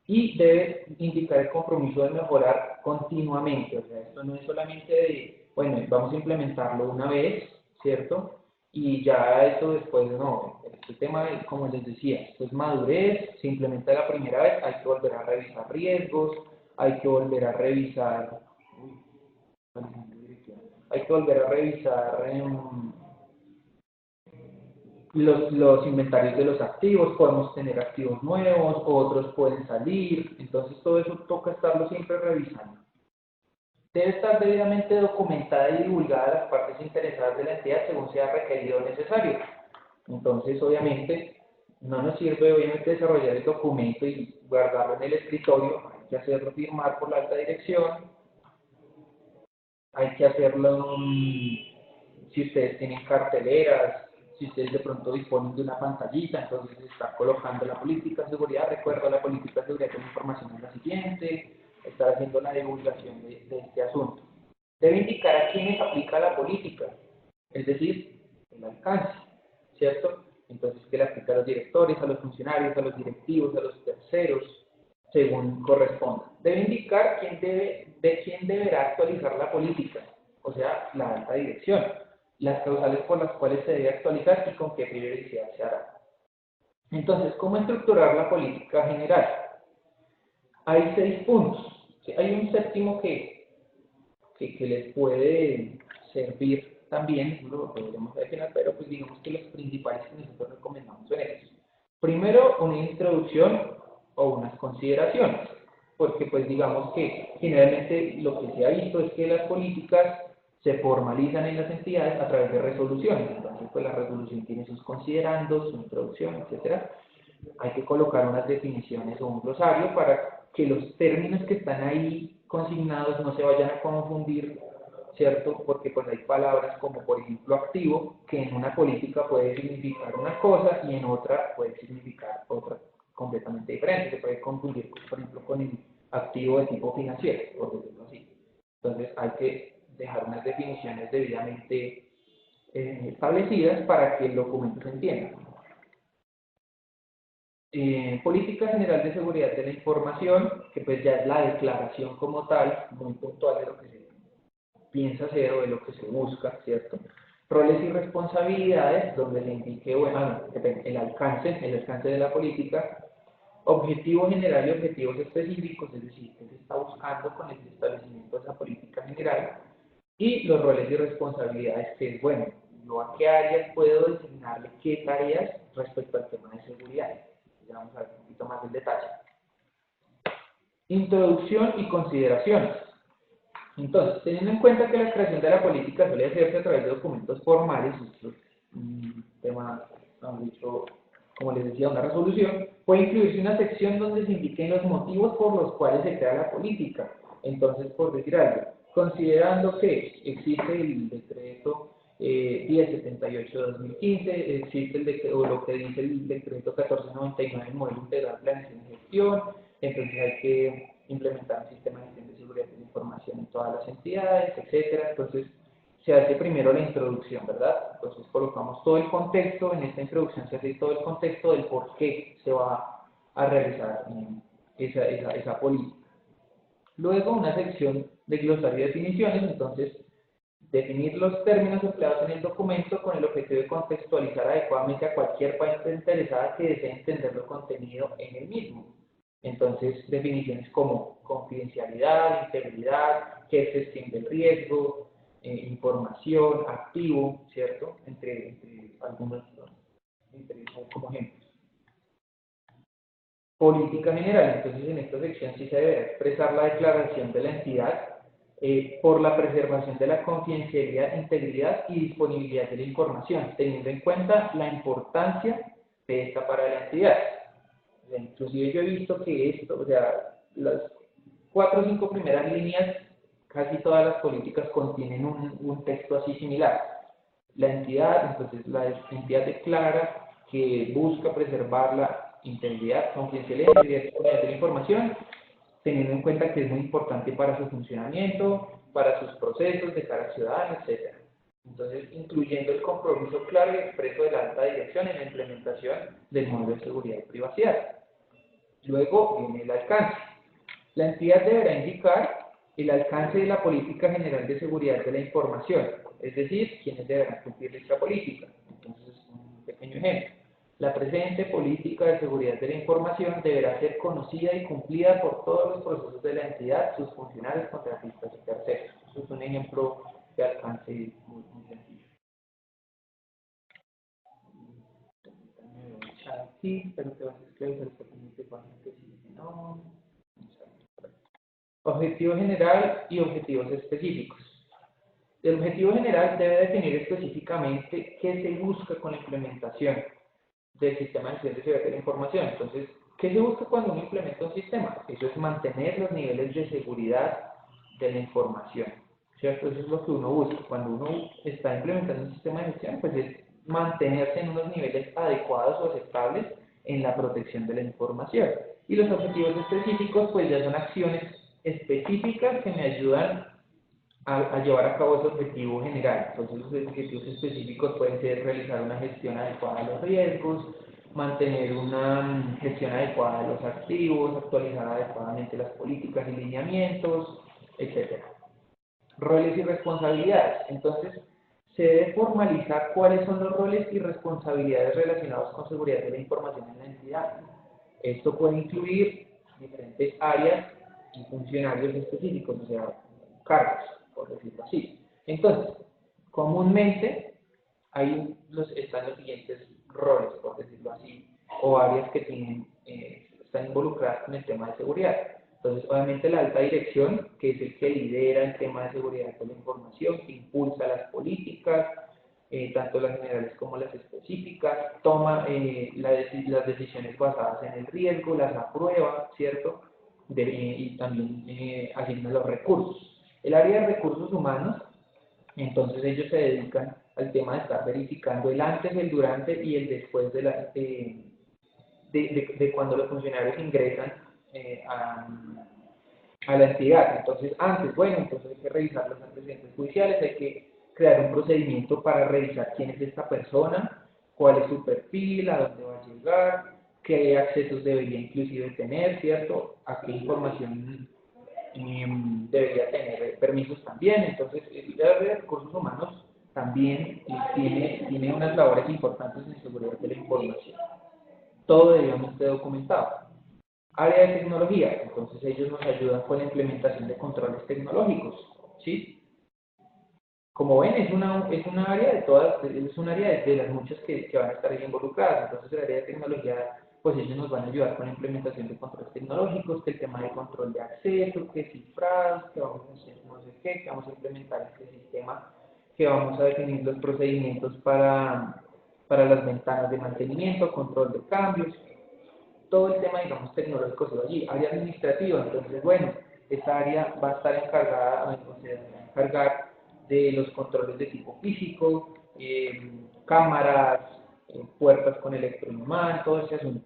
Y debe indicar el compromiso de mejorar continuamente, o sea, esto no es solamente de, bueno, vamos a implementarlo una vez, ¿cierto? Y ya eso después no, este tema, como les decía, esto es madurez, se implementa la primera vez, hay que volver a revisar riesgos, hay que volver a revisar, hay que volver a revisar los inventarios de los activos, podemos tener activos nuevos, otros pueden salir, entonces todo eso toca estarlo siempre revisando. Debe estar debidamente documentada y divulgada a las partes interesadas de la entidad según sea requerido o necesario. Entonces, obviamente, no nos sirve obviamente desarrollar el documento y guardarlo en el escritorio, hay que hacerlo firmar por la alta dirección, hay que hacerlo, si ustedes tienen carteleras, si ustedes de pronto disponen de una pantallita, entonces estar colocando la política de seguridad, recuerdo la política de seguridad de la información es la siguiente, estar haciendo la divulgación de este asunto. Debe indicar a quiénes aplica la política, es decir, el alcance, ¿cierto? Entonces, que le aplica a los directores, a los funcionarios, a los directivos, a los terceros, según corresponda. Debe indicar de quién deberá actualizar la política, o sea, la alta dirección, las causales por las cuales se debe actualizar y con qué periodicidad se hará. Entonces, ¿cómo estructurar la política general? Hay 6 puntos. Hay un séptimo que les puede servir también, lo podríamos adicionar, pero pues digamos que los principales que nosotros recomendamos son estos. Primero, una introducción o unas consideraciones, porque pues digamos que generalmente lo que se ha visto es que las políticas se formalizan en las entidades a través de resoluciones, entonces pues la resolución tiene sus considerandos, su introducción, etcétera. Hay que colocar unas definiciones o un glosario para que los términos que están ahí consignados no se vayan a confundir, ¿cierto? Porque pues hay palabras como por ejemplo activo, que en una política puede significar una cosa y en otra puede significar otra completamente diferente. Se puede confundir, por ejemplo, con el activo de tipo financiero, por decirlo así. Entonces hay que dejar unas definiciones debidamente establecidas para que el documento se entienda. Política General de Seguridad de la Información, que pues ya es la declaración como tal, muy puntual de lo que se piensa hacer o de lo que se busca, ¿cierto? Roles y responsabilidades, donde se indique, bueno, el alcance de la política, objetivo general y objetivos específicos, es decir, qué se está buscando con el establecimiento de esa política general, y los roles y responsabilidades, que es, bueno, yo a qué áreas puedo designarle qué tareas respecto al tema de seguridad. Ya vamos a ver un poquito más en detalle. Introducción y consideraciones. Entonces, teniendo en cuenta que la creación de la política suele hacerse a través de documentos formales, esto es un tema, dicho, como les decía, una resolución, puede incluirse una sección donde se indiquen los motivos por los cuales se crea la política. Entonces, por decir algo, considerando que existe el decreto 1078 de 2015, existe o lo que dice el decreto 1499, el modelo integral de planeación y gestión, entonces hay que implementar un sistema de gestión de seguridad de la información en todas las entidades, etcétera. Entonces, se hace primero la introducción, ¿verdad? Entonces colocamos todo el contexto, en esta introducción se hace todo el contexto del por qué se va a realizar esa política. Luego una sección de glosario de definiciones, entonces definir los términos empleados en el documento con el objetivo de contextualizar adecuadamente a cualquier parte interesada que desee entender lo contenido en el mismo. Entonces, definiciones como confidencialidad, integridad, qué es gestión del riesgo, información, activo, ¿cierto? Entre algunos, como ejemplos. Política general, entonces en esta sección sí se deberá expresar la declaración de la entidad por la preservación de la confidencialidad, integridad y disponibilidad de la información, teniendo en cuenta la importancia de esta para la entidad. O sea, inclusive yo he visto que esto, o sea, las 4 o 5 primeras líneas, casi todas las políticas contienen un texto así similar. La entidad, entonces la entidad declara que busca preservar integridad, confidencialidad y disponibilidad de la información, teniendo en cuenta que es muy importante para su funcionamiento, para sus procesos de cara al ciudadano, etc. Entonces, incluyendo el compromiso claro y expreso de la alta dirección en la implementación del modelo de seguridad y privacidad. Luego viene el alcance. La entidad deberá indicar el alcance de la política general de seguridad de la información, es decir, quiénes deberán cumplir dicha política. Entonces, un pequeño ejemplo. La presente política de seguridad de la información deberá ser conocida y cumplida por todos los procesos de la entidad, sus funcionarios, contratistas y terceros. Eso es un ejemplo de alcance muy sencillo. Aquí, pero te vas a esclarecer exactamente cuándo que sí, no. Objetivo general y objetivos específicos. El objetivo general debe definir específicamente qué se busca con la implementación del sistema de gestión de seguridad de la información. Entonces, ¿qué se busca cuando uno implementa un sistema? Eso es mantener los niveles de seguridad de la información, ¿cierto? Eso es lo que uno busca. Cuando uno está implementando un sistema de gestión, pues es mantenerse en unos niveles adecuados o aceptables en la protección de la información. Y los objetivos específicos, pues ya son acciones específicas que me ayudan a llevar a cabo ese objetivo general. Entonces, los objetivos específicos pueden ser realizar una gestión adecuada de los riesgos, mantener una gestión adecuada de los activos, actualizar adecuadamente las políticas y lineamientos, etc. Roles y responsabilidades. Entonces, se debe formalizar cuáles son los roles y responsabilidades relacionados con seguridad de la información en la entidad. Esto puede incluir diferentes áreas y funcionarios específicos, o sea, cargos, por decirlo así. Entonces, comúnmente están los siguientes roles, por decirlo así, o áreas que están involucradas con el tema de seguridad. Entonces, obviamente la alta dirección, que es el que lidera el tema de seguridad de la información, que impulsa las políticas, tanto las generales como las específicas, toma las decisiones basadas en el riesgo, las aprueba, ¿cierto? Y también asigna los recursos. El área de recursos humanos, entonces ellos se dedican al tema de estar verificando el antes, el durante y el después de cuando los funcionarios ingresan a la entidad. Entonces, entonces hay que revisar los antecedentes judiciales, hay que crear un procedimiento para revisar quién es esta persona, cuál es su perfil, a dónde va a llegar, qué accesos debería inclusive tener, ¿cierto? A qué información debería tener permisos también. Entonces, el área de recursos humanos también tiene unas labores importantes en seguridad de la información. Todo debíamos estar documentado. Área de tecnología, entonces ellos nos ayudan con la implementación de controles tecnológicos, ¿sí? Como ven, es una área es un área de las muchas que van a estar ahí involucradas. Entonces, el área de tecnología, pues ellos nos van a ayudar con la implementación de controles tecnológicos, que el tema de control de acceso, que cifrados, que vamos a hacer no sé qué, que vamos a implementar este sistema, que vamos a definir los procedimientos para las ventanas de mantenimiento, control de cambios, todo el tema, digamos, tecnológico se va allí. Área administrativa, entonces, bueno, esta área va a estar encargada, o sea, va a encargar de los controles de tipo físico, cámaras, puertas con electroimán, todo ese asunto.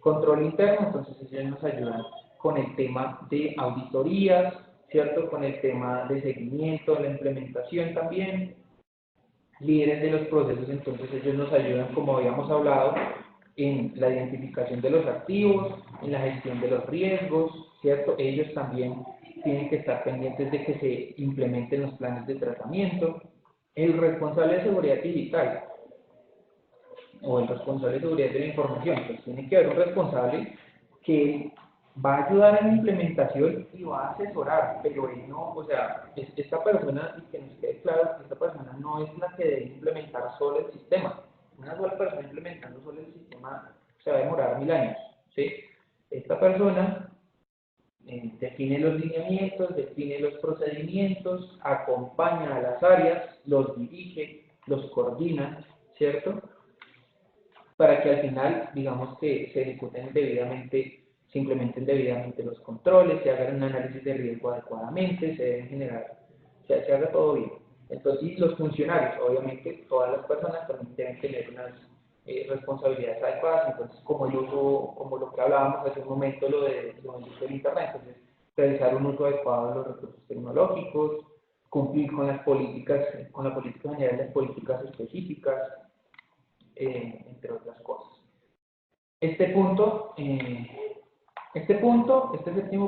Control interno, entonces ellos nos ayudan con el tema de auditorías, ¿cierto? Con el tema de seguimiento, la implementación también. Líderes de los procesos, entonces ellos nos ayudan, como habíamos hablado, en la identificación de los activos, en la gestión de los riesgos, ¿cierto? Ellos también tienen que estar pendientes de que se implementen los planes de tratamiento. El responsable de seguridad digital o el responsable de seguridad de la información, pues tiene que haber un responsable que va a ayudar en la implementación y va a asesorar, pero él no, o sea, esta persona, y que nos quede claro, que esta persona no es la que debe implementar solo el sistema. Una sola persona implementando solo el sistema se va a demorar 1000 años, ¿sí? Esta persona define los lineamientos, define los procedimientos, acompaña a las áreas, los dirige, los coordina, ¿cierto? Para que al final, digamos que se ejecuten debidamente, se implementen debidamente los controles, se haga un análisis de riesgo adecuadamente, se deben generar, se haga todo bien. Entonces, y los funcionarios, obviamente, todas las personas también deben tener responsabilidades adecuadas, entonces como el uso, como lo que hablábamos hace un momento, lo del uso del Internet, entonces realizar un uso adecuado de los recursos tecnológicos, cumplir con las políticas, con la política general, las políticas específicas, entre otras cosas. Este séptimo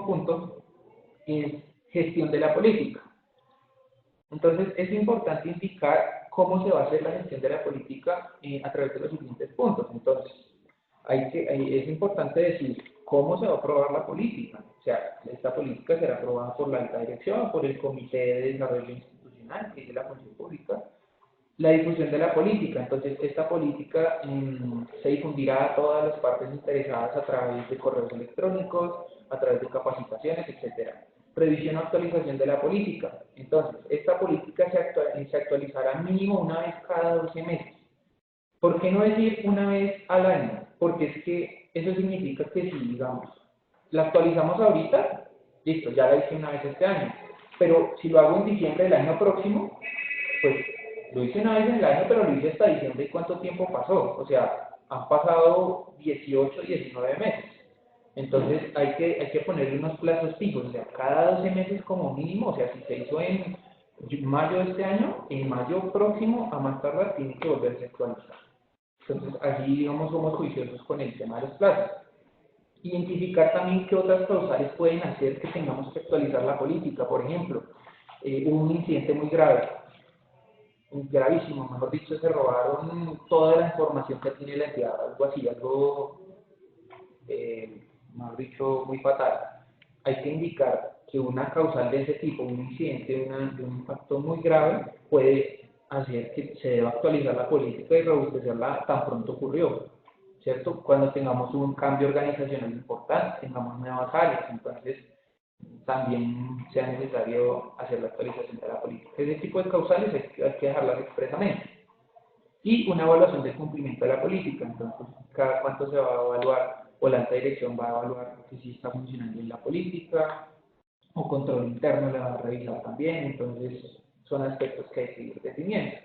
punto, es gestión de la política. Entonces, es importante indicar cómo se va a hacer la gestión de la política a través de los siguientes puntos. Entonces, es importante decir cómo se va a aprobar la política. O sea, esta política será aprobada por la alta dirección, por el Comité de Desarrollo Institucional, que es de la función pública. La difusión de la política. Entonces, esta política se difundirá a todas las partes interesadas a través de correos electrónicos, a través de capacitaciones, etcétera. Revisión o actualización de la política. Entonces, esta política se actualizará mínimo una vez cada 12 meses. ¿Por qué no decir una vez al año? Porque es que eso significa que si, digamos, la actualizamos ahorita, listo, ya la hice una vez este año. Pero si lo hago en diciembre del año próximo, pues lo hice una vez en el año, pero lo hice hasta diciembre. ¿Y cuánto tiempo pasó? O sea, han pasado 18, 19 meses. Entonces hay que ponerle unos plazos fijos, o sea, cada 12 meses como mínimo, o sea, si se hizo en mayo de este año, en mayo próximo, a más tardar, tiene que volverse a actualizar. Entonces, allí, digamos, somos juiciosos con el tema de los plazos. Identificar también qué otras causales pueden hacer que tengamos que actualizar la política. Por ejemplo, hubo un incidente muy grave, gravísimo, mejor dicho, se robaron toda la información que tiene la entidad, algo así, algo mejor dicho, muy fatal. Hay que indicar que una causal de ese tipo, un incidente de un impacto muy grave, puede hacer que se deba actualizar la política y robustecerla tan pronto ocurrió, ¿cierto? Cuando tengamos un cambio organizacional importante, tengamos nuevas áreas, entonces también sea necesario hacer la actualización de la política. Ese tipo de causales hay que dejarlas expresamente. Y una evaluación del cumplimiento de la política, entonces cada cuánto se va a evaluar o la alta dirección va a evaluar que si está funcionando bien la política, o control interno la va a revisar también, entonces son aspectos que hay que ir definiendo.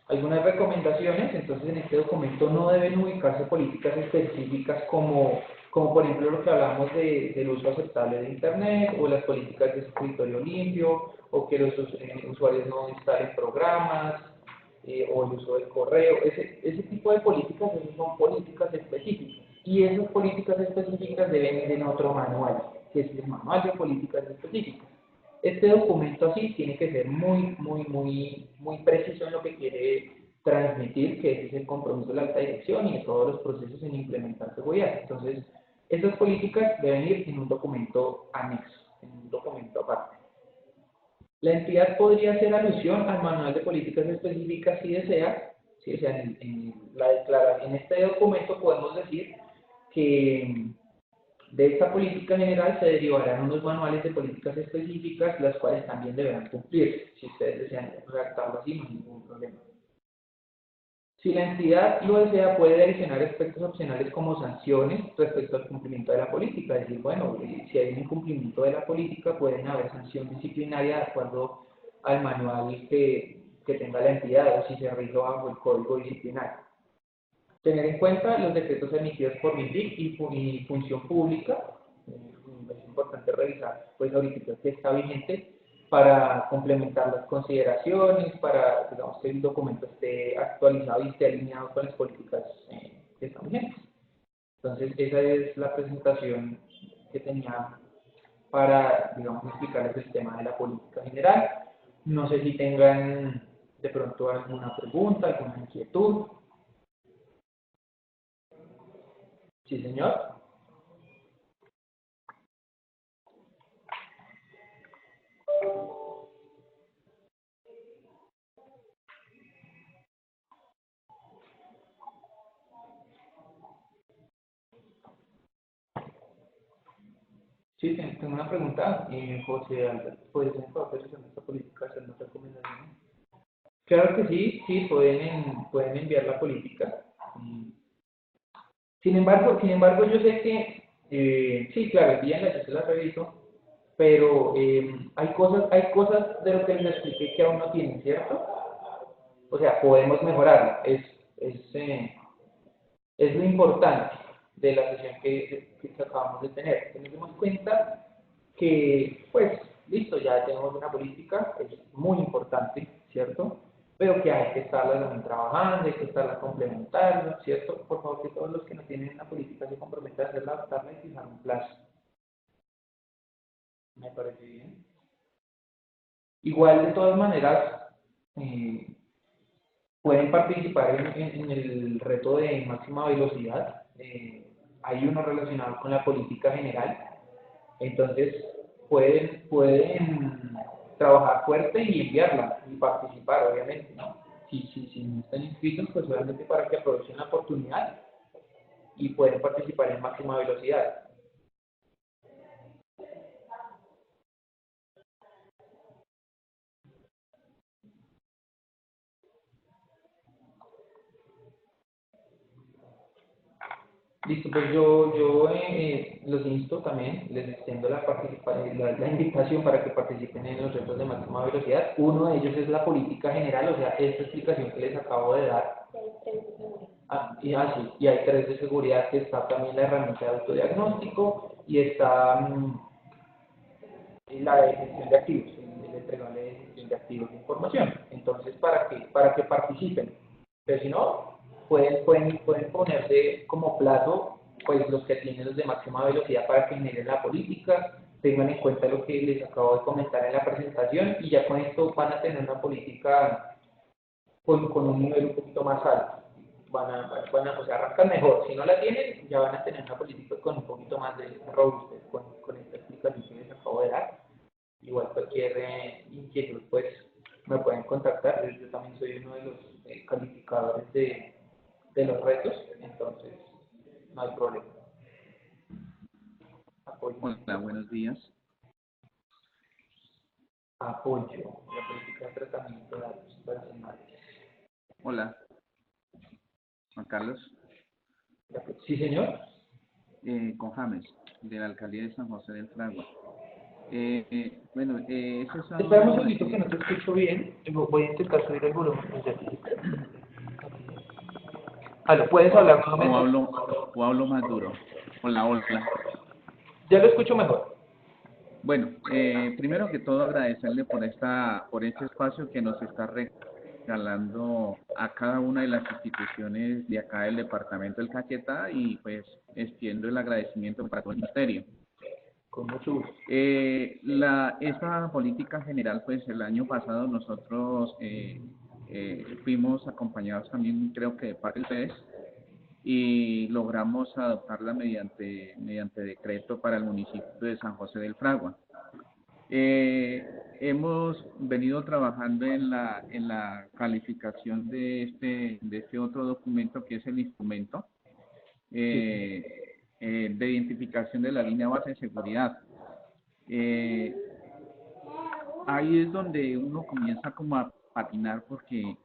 Algunas recomendaciones, entonces en este documento no deben ubicarse políticas específicas como por ejemplo lo que hablamos del uso aceptable de Internet, o las políticas de escritorio limpio, o que los usuarios no instalen programas, o el uso del correo. Ese tipo de políticas, esas son políticas específicas. Y esas políticas específicas deben ir en otro manual, que es el manual de políticas específicas. Este documento así tiene que ser muy preciso en lo que quiere transmitir, que ese es el compromiso de la alta dirección y de todos los procesos en implementar seguridad. Entonces, esas políticas deben ir en un documento anexo, en un documento aparte. La entidad podría hacer alusión al manual de políticas específicas si desea, ¿sí? O sea, en este documento podemos decir que de esta política general se derivarán unos manuales de políticas específicas, las cuales también deberán cumplir. Si ustedes desean redactarlo así, no hay ningún problema. Si la entidad lo desea, puede adicionar aspectos opcionales como sanciones respecto al cumplimiento de la política. Es decir, bueno, si hay un incumplimiento de la política, pueden haber sanción disciplinaria de acuerdo al manual que tenga la entidad, o si se rige bajo el código disciplinario. Tener en cuenta los decretos emitidos por MINDIC y Función Pública. Es importante revisar, pues, ahorita que está vigente, para complementar las consideraciones, para, digamos, que el documento esté actualizado y esté alineado con las políticas que están vigentes. Entonces, esa es la presentación que tenía para, digamos, explicarles el tema de la política general. No sé si tengan de pronto alguna pregunta, alguna inquietud. Sí, señor. Sí, tengo una pregunta, José Alberto. ¿Podrías en favor de realizar esta política, hacer una recomendación? Claro que sí, sí, pueden enviar la política. Sin embargo, yo sé que, sí, claro, envíenla, yo se la reviso, pero hay cosas de lo que les expliqué que aún no tienen, ¿cierto? O sea, podemos mejorarlo. Es es lo importante de la sesión que acabamos de tener. Que nos demos cuenta que, pues, listo, ya tenemos una política, es muy importante, ¿cierto? Pero que hay que estarla también trabajando, hay que estarla complementando, ¿cierto? Por favor, que todos los que no tienen una política se comprometan a hacerla, adaptarla y fijar un plazo. Me parece bien. Igual, de todas maneras, eh, pueden participar en el reto de máxima velocidad. Hay uno relacionado con la política general. Entonces, pueden trabajar fuerte y enviarla y participar, obviamente, ¿no? Si no están inscritos, pues obviamente para que aprovechen la oportunidad y pueden participar en máxima velocidad. Listo, pues yo los insto también, les extiendo la invitación para que participen en los retos de máxima velocidad. Uno de ellos es la política general, o sea, esta explicación que les acabo de dar. Sí, y hay tres de seguridad, que está también la herramienta de autodiagnóstico y está la de gestión de activos, el entregable de gestión de activos de información. Entonces, para que participen. Pero si no, pueden ponerse como plazo, pues los que tienen los de máxima velocidad para que generen la política, tengan en cuenta lo que les acabo de comentar en la presentación y ya con esto van a tener una política con un nivel un poquito más alto. O sea, arrancan mejor. Si no la tienen, ya van a tener una política con un poquito más de robustez con esta explicación que les acabo de dar. Igual cualquier inquietud, pues me pueden contactar. Yo también soy uno de los calificadores de los retos, entonces no hay problema. Apoyo. Hola, buenos días. Apoyo la política de tratamiento de datos personales. Hola, Juan Carlos. Sí, señor. Con James, de la Alcaldía de San José del Fragua. Bueno, eso es Espera un segundito que no te escucho bien. Voy a intentar subir el volumen. ¿Puedes hablar nuevamente? o hablo más duro. Hola, hola. Ya lo escucho mejor. Bueno, primero que todo agradecerle por este espacio que nos está regalando a cada una de las instituciones de acá del departamento del Caquetá y pues extiendo el agradecimiento para todo el ministerio. Con mucho gusto. Esta política general, pues el año pasado nosotros fuimos acompañados también, creo que de parte de ustedes, y logramos adoptarla mediante decreto para el municipio de San José del Fragua. Hemos venido trabajando en la calificación de este otro documento que es el instrumento de identificación de la línea base de seguridad. Ahí es donde uno comienza como a patinar porque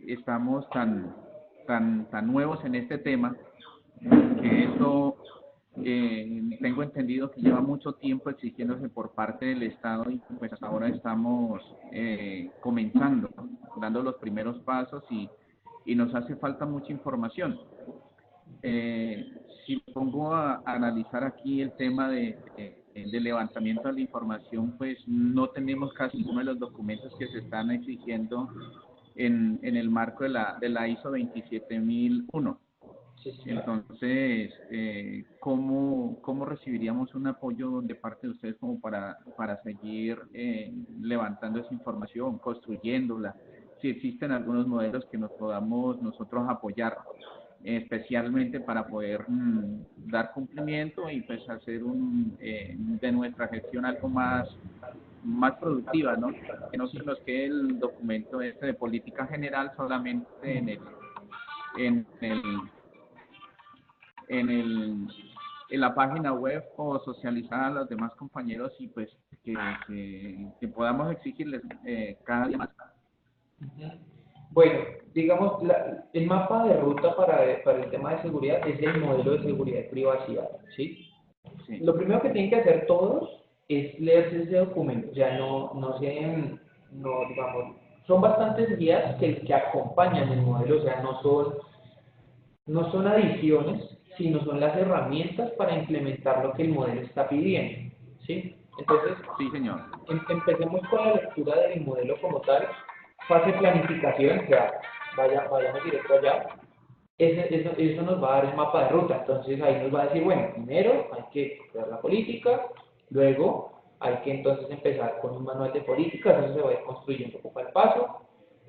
estamos tan nuevos en este tema que esto tengo entendido que lleva mucho tiempo exigiéndose por parte del Estado y pues hasta ahora estamos comenzando, dando los primeros pasos y nos hace falta mucha información. Si pongo a analizar aquí el tema de levantamiento de la información, pues no tenemos casi ninguno de los documentos que se están exigiendo en el marco de la ISO 27001. Entonces, ¿cómo recibiríamos un apoyo de parte de ustedes como para seguir levantando esa información, construyéndola? Si existen algunos modelos que nos podamos nosotros apoyar, especialmente para poder dar cumplimiento y pues hacer de nuestra gestión algo más productiva, ¿no? Que no se nos quede el documento de política general solamente en la página web o socializar a los demás compañeros y pues que podamos exigirles cada día más. Bueno, digamos, el mapa de ruta para el tema de seguridad es el modelo de seguridad y privacidad, ¿sí? Sí. Lo primero que tienen que hacer todos es leerse ese documento, o sea, digamos, son bastantes guías que acompañan el modelo, o sea, no son no son adiciones, sino son las herramientas para implementar lo que el modelo está pidiendo, ¿sí? Entonces, Sí, señor. empecemos con la lectura del modelo como tal, fase planificación, ya, vayamos directo allá. Eso nos va a dar el mapa de ruta, entonces ahí nos va a decir, bueno, primero hay que crear la política, luego hay que entonces empezar con un manual de políticas, eso se va a ir construyendo poco al paso,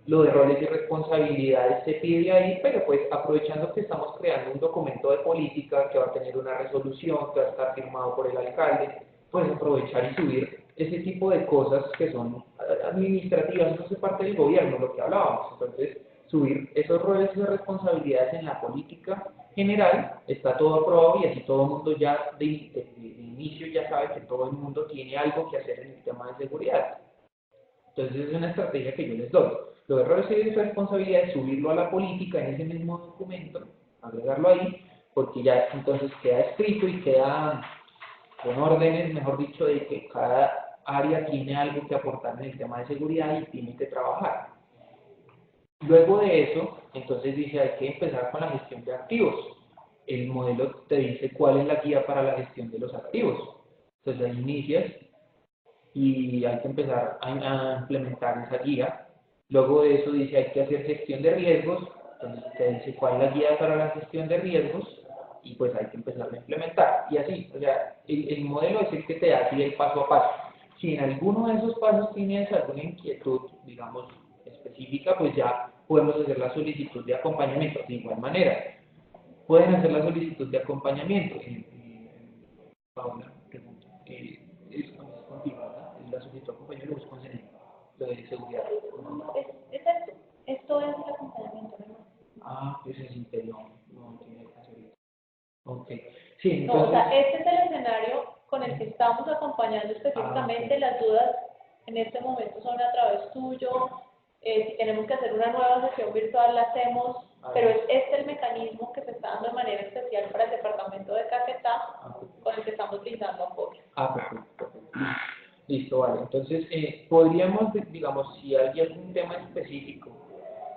lo de roles y responsabilidades se pide ahí, pero pues aprovechando que estamos creando un documento de política que va a tener una resolución, que va a estar firmado por el alcalde, pues aprovechar y subir ese tipo de cosas que son administrativas, eso hace parte del gobierno, lo que hablábamos, entonces subir esos roles y responsabilidades en la política general, está todo aprobado y así todo el mundo ya de inicio ya sabe que todo el mundo tiene algo que hacer en el tema de seguridad. Entonces es una estrategia que yo les doy. Los errores y responsabilidades, subirlo a la política en ese mismo documento, agregarlo ahí, porque ya entonces queda escrito y queda con órdenes, mejor dicho, de que cada área tiene algo que aportar en el tema de seguridad y tiene que trabajar. Luego de eso, entonces dice, hay que empezar con la gestión de activos. El modelo te dice cuál es la guía para la gestión de los activos. Entonces ahí inicias y hay que empezar a implementar esa guía. Luego de eso dice, hay que hacer gestión de riesgos. Entonces te dice cuál es la guía para la gestión de riesgos y pues hay que empezar a implementar. Y así, o sea, el modelo es el que te da así el paso a paso. Si en alguno de esos pasos tienes alguna inquietud, digamos, específica, pues ya podemos hacer la solicitud de acompañamiento. De igual manera, pueden hacer la solicitud de acompañamiento. Paula, pregunta, es contigo, ¿verdad? La solicitud de acompañamiento es con lo de seguridad. Es esto. Esto es el acompañamiento, ¿no? Ah, pues es interior, no tiene que hacer eso. Ok. Sí, No, o entonces. sea, este es el escenario con el que estamos acompañando específicamente. Ok. Las dudas en este momento son a través tuyo. Si tenemos que hacer una nueva sesión virtual, la hacemos. Pero es este el mecanismo que se está dando de manera especial para el departamento de Caquetá, con el que estamos brindando apoyo. Perfecto. Listo, vale. Entonces, podríamos, digamos, si hay algún tema específico,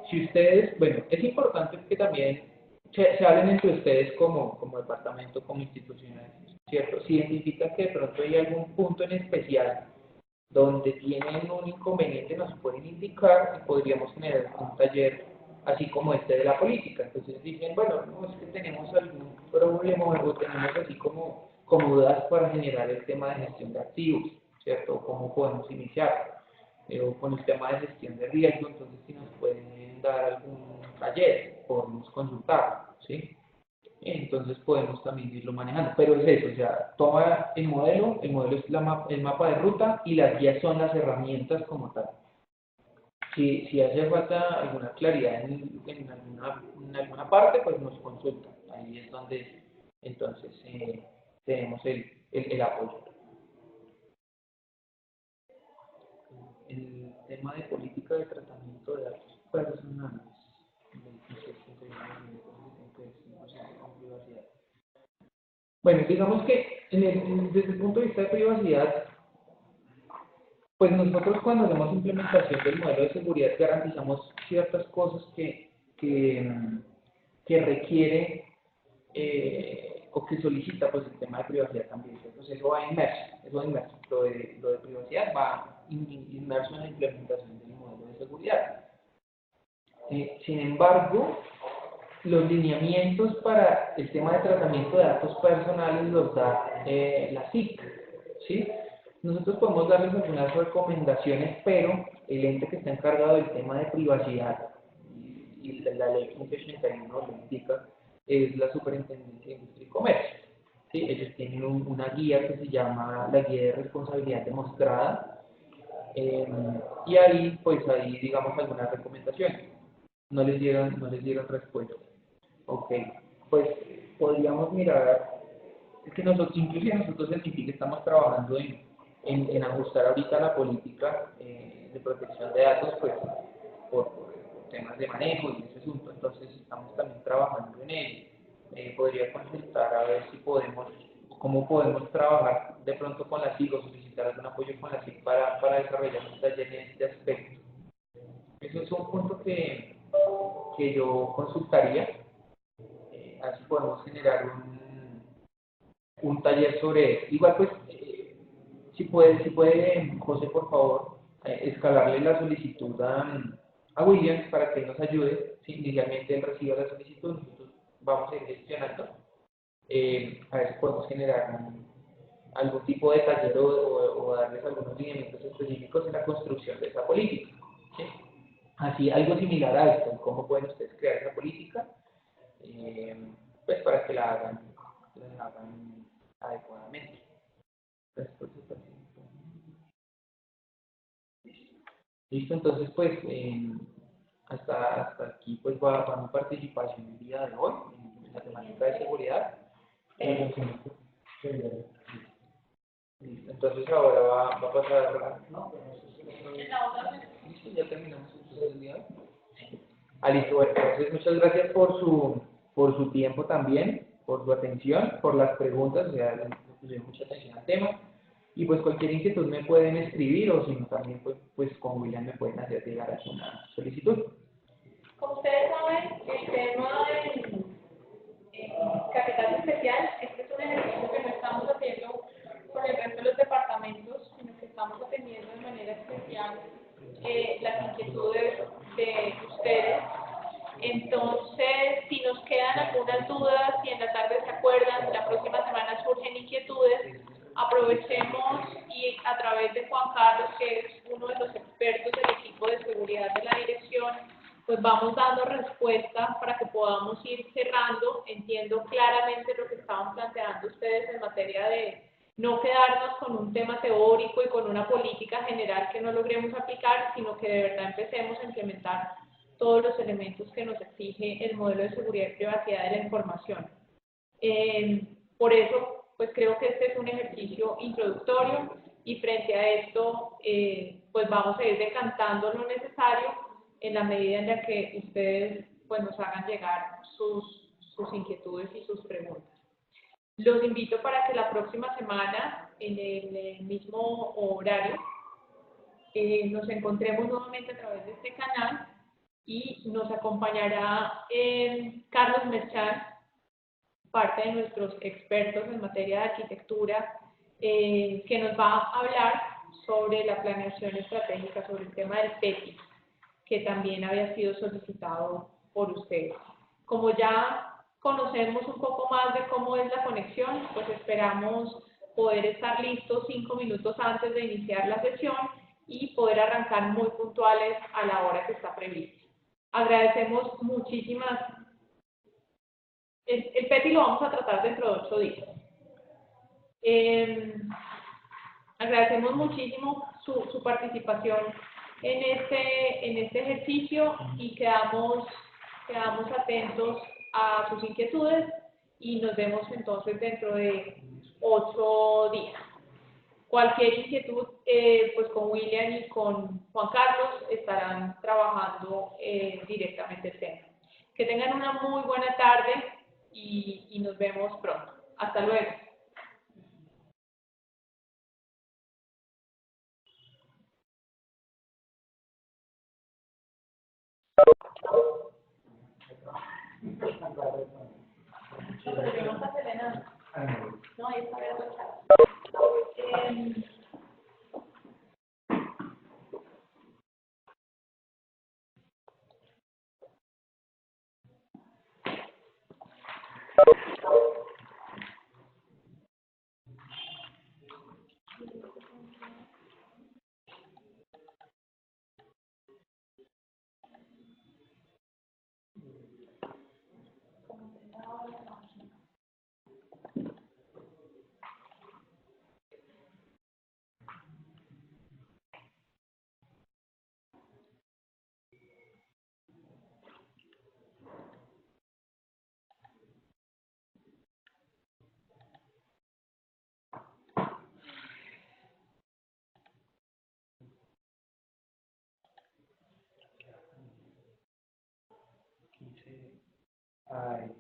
si ustedes, bueno, es importante que también se hablen entre ustedes como departamento, como instituciones, ¿cierto? Si identifican que de pronto hay algún punto en especial donde tienen un inconveniente, nos pueden indicar y podríamos generar un taller así como este de la política. Entonces dicen, bueno, no, es que tenemos algún problema o tenemos así como dudas para generar el tema de gestión de activos, ¿cierto? ¿Cómo podemos iniciar? O con el tema de gestión de riesgo, entonces si nos pueden dar algún taller, podemos consultar, ¿sí? Entonces podemos también irlo manejando. Pero es eso, o sea, toma el modelo es el mapa de ruta y las guías son las herramientas como tal. Si hace falta alguna claridad en alguna parte, pues nos consulta. Ahí es donde entonces tenemos el apoyo. El tema de política de tratamiento de datos personales. Bueno, digamos que desde el punto de vista de privacidad, pues nosotros cuando hacemos implementación del modelo de seguridad garantizamos ciertas cosas que requiere o que solicita pues el tema de privacidad también. Entonces eso va inmerso. Lo de privacidad va inmerso en la implementación del modelo de seguridad. Sin embargo, los lineamientos para el tema de tratamiento de datos personales los da la SIC, ¿sí? Nosotros podemos darles algunas recomendaciones, pero el ente que está encargado del tema de privacidad y la ley 1581 lo indica, es la Superintendencia de Industria y Comercio. ¿Sí? Ellos tienen una guía que se llama la Guía de Responsabilidad Demostrada, y ahí, pues ahí digamos algunas recomendaciones. No les dieron respuesta. Ok, pues podríamos mirar, es que nosotros, inclusive nosotros en MIPIC estamos trabajando en ajustar ahorita la política de protección de datos, pues por temas de manejo y ese asunto, entonces estamos también trabajando en ello. Podría consultar a ver si podemos, cómo podemos trabajar de pronto con la SIC o solicitar algún apoyo con la SIC para desarrollar un taller en este aspecto. Eso es un punto que yo consultaría. a ver si podemos generar un taller sobre eso. Igual pues, si puede, José, por favor, escalarle la solicitud a William para que él nos ayude. Si inicialmente él reciba la solicitud, nosotros vamos a ir gestionando. A ver si podemos generar algún tipo de taller o darles algunos lineamientos específicos en la construcción de esa política. ¿Sí? Así, algo similar a esto, cómo pueden ustedes crear esa política, pues para que la hagan adecuadamente. Listo, entonces pues hasta aquí pues va mi participación el día de hoy en la temática de seguridad. Listo, entonces ahora va a pasar. Listo, ya terminamos entonces el día de hoy. Listo, bueno, entonces muchas gracias por su tiempo también, por su atención, por las preguntas, o sea, le pusieron mucha atención al tema. Y pues cualquier inquietud me pueden escribir o si no también pues con William me pueden hacer llegar a una solicitud. Como ustedes saben, el tema en capital especial, este es un ejercicio que no estamos haciendo con el resto de los departamentos, sino que estamos atendiendo de manera especial las inquietudes de ustedes. Entonces, si nos quedan algunas dudas, si en la tarde se acuerdan, si la próxima semana surgen inquietudes, aprovechemos y a través de Juan Carlos, que es uno de los expertos del equipo de seguridad de la dirección, pues vamos dando respuesta para que podamos ir cerrando. Entiendo claramente lo que estaban planteando ustedes en materia de no quedarnos con un tema teórico y con una política general que no logremos aplicar, sino que de verdad empecemos a implementar todos los elementos que nos exige el modelo de seguridad y privacidad de la información. Por eso, pues creo que este es un ejercicio introductorio y frente a esto, pues vamos a ir decantando lo necesario en la medida en la que ustedes pues, nos hagan llegar sus inquietudes y sus preguntas. Los invito para que la próxima semana, en el mismo horario, nos encontremos nuevamente a través de este canal y nos acompañará Carlos Merchán, parte de nuestros expertos en materia de arquitectura, que nos va a hablar sobre la planeación estratégica, sobre el tema del PETI, que también había sido solicitado por ustedes. Como ya conocemos un poco más de cómo es la conexión, pues esperamos poder estar listos 5 minutos antes de iniciar la sesión y poder arrancar muy puntuales a la hora que está prevista. Agradecemos muchísimas. El PETI lo vamos a tratar dentro de 8 días. Agradecemos muchísimo su participación en este ejercicio y quedamos atentos a sus inquietudes y nos vemos entonces dentro de 8 días. Cualquier inquietud, pues con William y con Juan Carlos estarán trabajando directamente el tema. Que tengan una muy buena tarde y nos vemos pronto. Hasta luego. No, ahí está abierto el chat. Ay.